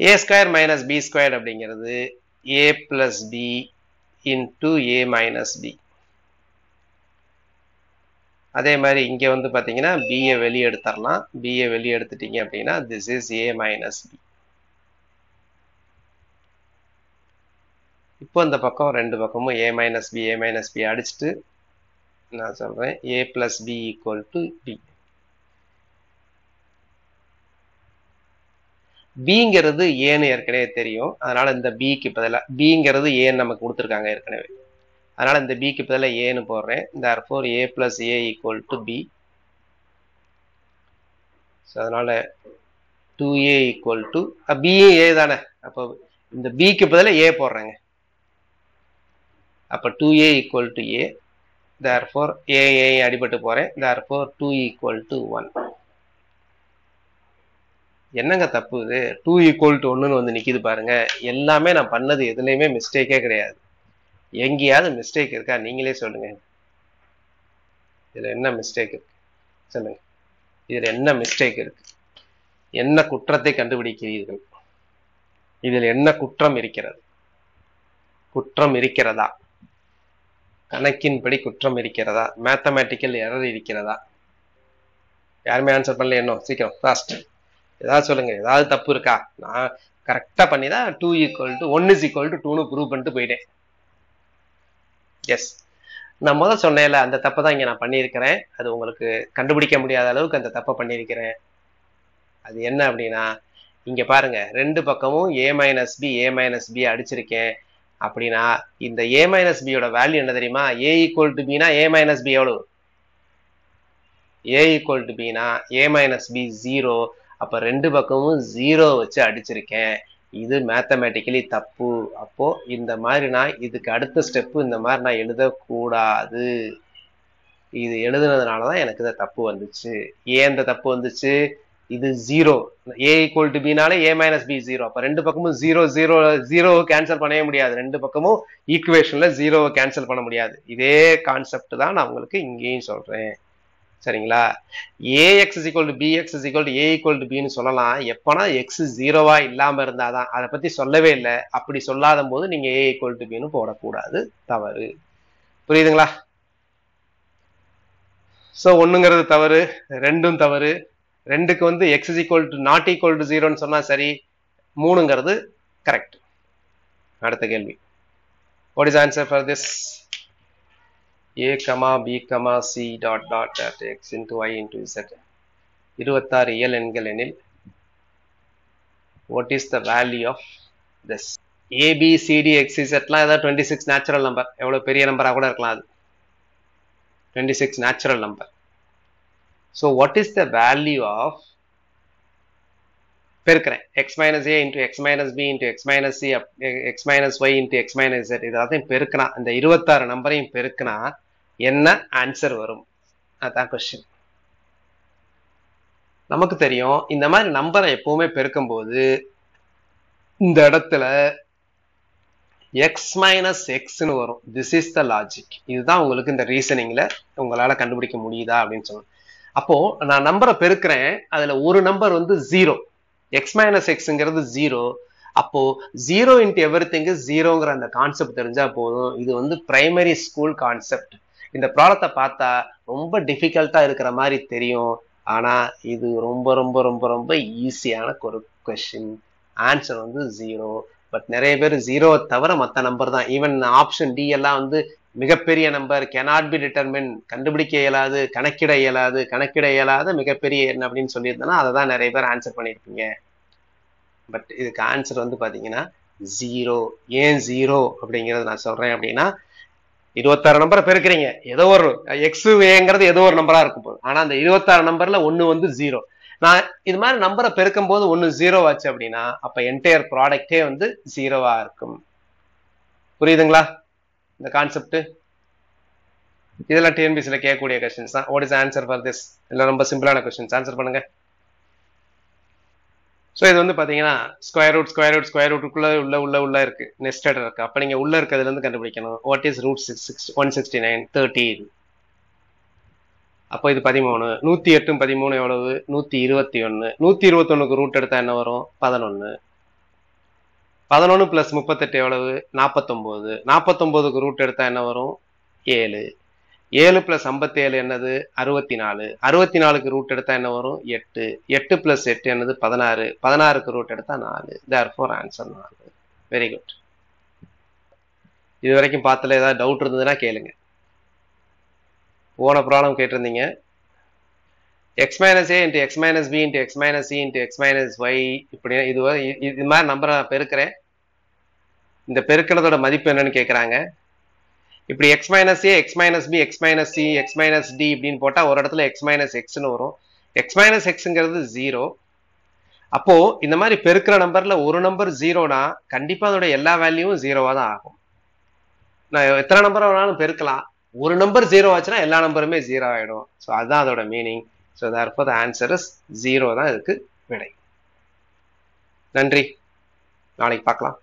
a square minus B squared அப்படிங்கிறது a plus B into a minus B. அதே மாதிரி இங்க வந்து பாத்தீங்கன்னா b-ய வெளியே எடுத்துடலாம். b-ய வெளியே எடுத்துட்டீங்க அப்படின்னா this is a minus B. இப்போ இந்த பக்கம் ரெண்டு பக்கமும் a மைனஸ் பி அடிச்சுட்டு நான் சொல்றேன் a plus b equal to b. பிங்கிறது ஏன்னு ஏற்கனவே தெரியும், அதனால இந்த பிக்கு பதிலா பிங்கிறது ஏன்னு நமக்கு கொடுத்துருக்காங்க ஏற்கனவே, அதனால இந்த பிக்கு பதிலா ஏன்னு போடுறேன். therefore a plus a equal to b. அதனால 2a equal to b a தானே, அப்போ இந்த பிக்கு பதிலா a போடுறேங்க. அப்ப 2a equal to a. therefore a அடிபட்டு போறேன். therefore 2 equal to 1. என்னங்க தப்பு இது? 2 equal to 1ன்னு வந்து நிக்குது பாருங்க. எல்லாமே நான் பண்ணது எதுலையுமே மிஸ்டேக்கே கிடையாது. எங்கேயாவது மிஸ்டேக் இருக்கா நீங்களே சொல்லுங்க. இதுல என்ன மிஸ்டேக் இருக்கு சொல்லுங்க. இதுல என்ன மிஸ்டேக் இருக்கு? என்ன குற்றத்தை கண்டுபிடிக்கிறீர்கள்? இதில் என்ன குற்றம் இருக்கிறது? குற்றம் இருக்கிறதா? கணக்கின்படி குற்றம் இருக்கிறதா? மேத்தமேட்டிக்கல் எரர் இருக்கிறதா? யாருமே ஆன்சர் பண்ணல. என்ன சீக்கிரம் ஃபாஸ்ட் ஏதாவது சொல்லுங்க. ஏதாவது தப்பு இருக்கா? நான் கரெக்டா பண்ணிதான் 2 equal to 1 is equal to 2ன்னு prove பண்ணிட்டு போயிட்டேன். எஸ், நான் முதல் சொன்னேன்ல அந்த தப்பை தான் இங்க நான் பண்ணியிருக்கிறேன். அது உங்களுக்கு கண்டுபிடிக்க முடியாத அளவுக்கு அந்த தப்பை பண்ணியிருக்கிறேன். அது என்ன அப்படின்னா இங்க பாருங்க, ரெண்டு பக்கமும் a மைனஸ் பி அடிச்சிருக்கேன். அப்படின்னா இந்த a மைனஸ் பியோட வேல்யூ என்ன தெரியுமா? a equal to b னா a மைனஸ் பி எவ்வளவு? a equal to b னா a மைனஸ் பி 0. அப்ப ரெண்டு பக்கமும் 0 வச்சு அடிச்சிருக்கேன். இது மேத்தமேட்டிக்கலி தப்பு. அப்போ இந்த மாதிரி நான் இதுக்கு அடுத்த ஸ்டெப் இந்த மாதிரி நான் எழுதக்கூடாது. இது எழுதுனதுனாலதான் எனக்கு இந்த தப்பு வந்துச்சு. ஏன் இந்த தப்பு வந்துச்சு? இது 0. a ஈக்குவல் டு பினாலே a மைனஸ் பி 0. அப்ப ரெண்டு பக்கமும் 0 கேன்சல் பண்ணவே முடியாது. ரெண்டு பக்கமும் ஈக்குவேஷன்ல 0 கேன்சல் பண்ண முடியாது. இதே கான்செப்ட் தான் நான் உங்களுக்கு இங்கேயும் சொல்றேன். சரிங்களா? ax is equal to bx is equal to a equal to b ன்னு சொல்லலாம். எப்பனா x 0வா இல்லாம இருந்தாதான். அதை பத்தி சொல்லவே இல்லை. அப்படி சொல்லாத போது நீங்க a equal to b ன்னு போடக்கூடாது. தவறு. புரியுதுங்களா? சோ ஒண்ணுங்கிறது தவறு, ரெண்டும் தவறு. ரெண்டுக்கு வந்து x is equal to not equal to 0ன்னு சொன்னா சரி, மூணுங்கிறது கரெக்ட். அடுத்த கேள்வி. What is the answer for this? a, b, c dot dot at x into y into z. 26 இயல் எண்கள் எனில் what is the value of this? a, b, c, d, x, z எல்லாம் ஏதாவது 26 நேச்சுரல் நம்பர். எவ்வளவு பெரிய நம்பரா கூட இருக்கலாம் அது. 26 natural number. So what is the value of பெருக்கிறேன் x minus a into x minus b into x minus c x minus y into x minus z இதெல்லாத்தையும் பெருக்கினா, இந்த 26 நம்பரையும் பெருக்கினா என்ன ஆன்சர் வரும்? அதான் கொஸ்டின். நமக்கு தெரியும் இந்த மாதிரி நம்பரை எப்பவுமே பெருக்கும் போது இந்த இடத்துல x minus xன்னு வரும். This is the logic. இதுதான் உங்களுக்கு இந்த ரீசனிங்ல உங்களால கண்டுபிடிக்க முடியுதா அப்படின்னு சொல்லணும். அப்போ நான் நம்பரை பெருக்கிறேன், அதுல ஒரு நம்பர் வந்து 0, x minus xங்கிறது 0. அப்போ 0 into everything is 0ங்கிற அந்த கான்செப்ட் தெரிஞ்சா போதும். இது வந்து பிரைமரி ஸ்கூல் கான்செப்ட். இந்த ப்ராப்ளத்தை பார்த்தா ரொம்ப டிஃபிகல்ட்டா இருக்கிற மாதிரி தெரியும். ஆனா இது ரொம்ப ரொம்ப ரொம்ப ரொம்ப ஈஸியான ஒரு கொஸ்டின். ஆன்சர் வந்து 0. பட் நிறைய பேர் 0 தவிர மற்ற நம்பர் தான். ஈவன் ஆப்ஷன் டி எல்லாம் வந்து மிகப்பெரிய நம்பர், cannot be determined, கண்டுபிடிக்க இயலாது, கணக்கிட இயலாத மிகப்பெரிய எண் அப்படின்னு சொல்லியிருந்தேன்னா அதை தான் நிறைய பேர் ஆன்சர் பண்ணியிருப்பீங்க. பட் இதுக்கு ஆன்சர் வந்து பாத்தீங்கன்னா 0. ஏன் 0 அப்படிங்கறது நான் சொல்றேன் அப்படின்னா, 26 நம்பரை பெருக்கிறீங்க, ஏதோ ஒரு எக்ஸ் ஏங்கிறது ஏதோ ஒரு நம்பரா இருக்கும் போது, ஆனா அந்த 26 நம்பர்ல ஒண்ணு வந்து 0. நான் இது மாதிரி நம்பரை பெருக்கும் போது ஒண்ணு 0 ஆச்சு அப்படின்னா அப்ப என்டையர் ப்ராடக்டே வந்து 0வா இருக்கும். புரியுதுங்களா இந்த கான்செப்ட்? இதெல்லாம் டிஎன்பிசில கேட்கக்கூடிய கொஸ்டின்ஸ் தான். What is answer for this? இல்ல ரொம்ப சிம்பிளான கொஸ்டின்ஸ். ஆன்சர் பண்ணுங்க. ஸோ இது வந்து பாத்தீங்கன்னா ஸ்கொயர் ரூட்டுக்குள்ள உள்ள இருக்கு, நெஸ்டட் இருக்கு. அப்ப நீங்க உள்ள இருக்கிறதுல இருந்து கண்டுபிடிக்கணும். What is root 169? 13. அப்போ இது 13. 108 13 எவ்வளவு? 121. 121க்கு ரூட் எடுத்தா என்ன வரும்? 11. 11 பிளஸ் 38 எவ்வளவு? 49. 49க்கு ரூட் எடுத்தா என்ன வரும்? 7. 7 பிளஸ் 57 என்னது? 64. 64க்கு ரூட் எடுத்தா என்ன வரும்? 8. 8 பிளஸ் 8 என்னது? 16. 16க்கு ரூட் எடுத்தா 4. therefore answer 4. Very good. இது வரைக்கும் பார்த்தல ஏதாவது டவுட் இருந்ததுன்னா கேளுங்க. போன ப்ராப்ளம் கேட்டிருந்தீங்க. x minus a into x minus b into x minus c into x minus y, இப்படி இது மாதிரி நம்பரை நான் பெருக்கிறேன். இந்த பெருக்கிறதோட மதிப்பு என்னன்னு கேட்கறாங்க. இப்படி x minus a, x minus b, x minus c, x minus d இப்படின்னு போட்டா ஒரு இடத்துல x minus xன்னு வரும். x minus xங்கிறது 0. அப்போ இந்த மாதிரி பெருக்கிற நம்பர்ல ஒரு நம்பர் 0னா கண்டிப்பா அதோட எல்லா வேல்யூவும் 0வா தான் ஆகும். நான் எத்தனை நம்பர் வேணாலும் பெருக்கலாம், ஒரு நம்பர் 0 ஆச்சுன்னா எல்லா நம்பருமே 0 ஆயிடும். ஸோ அதுதான் அதோட meaning. So therefore the answer is 0 தான் இதுக்கு விடை. நன்றி. நாளைக்கு பார்க்கலாம்.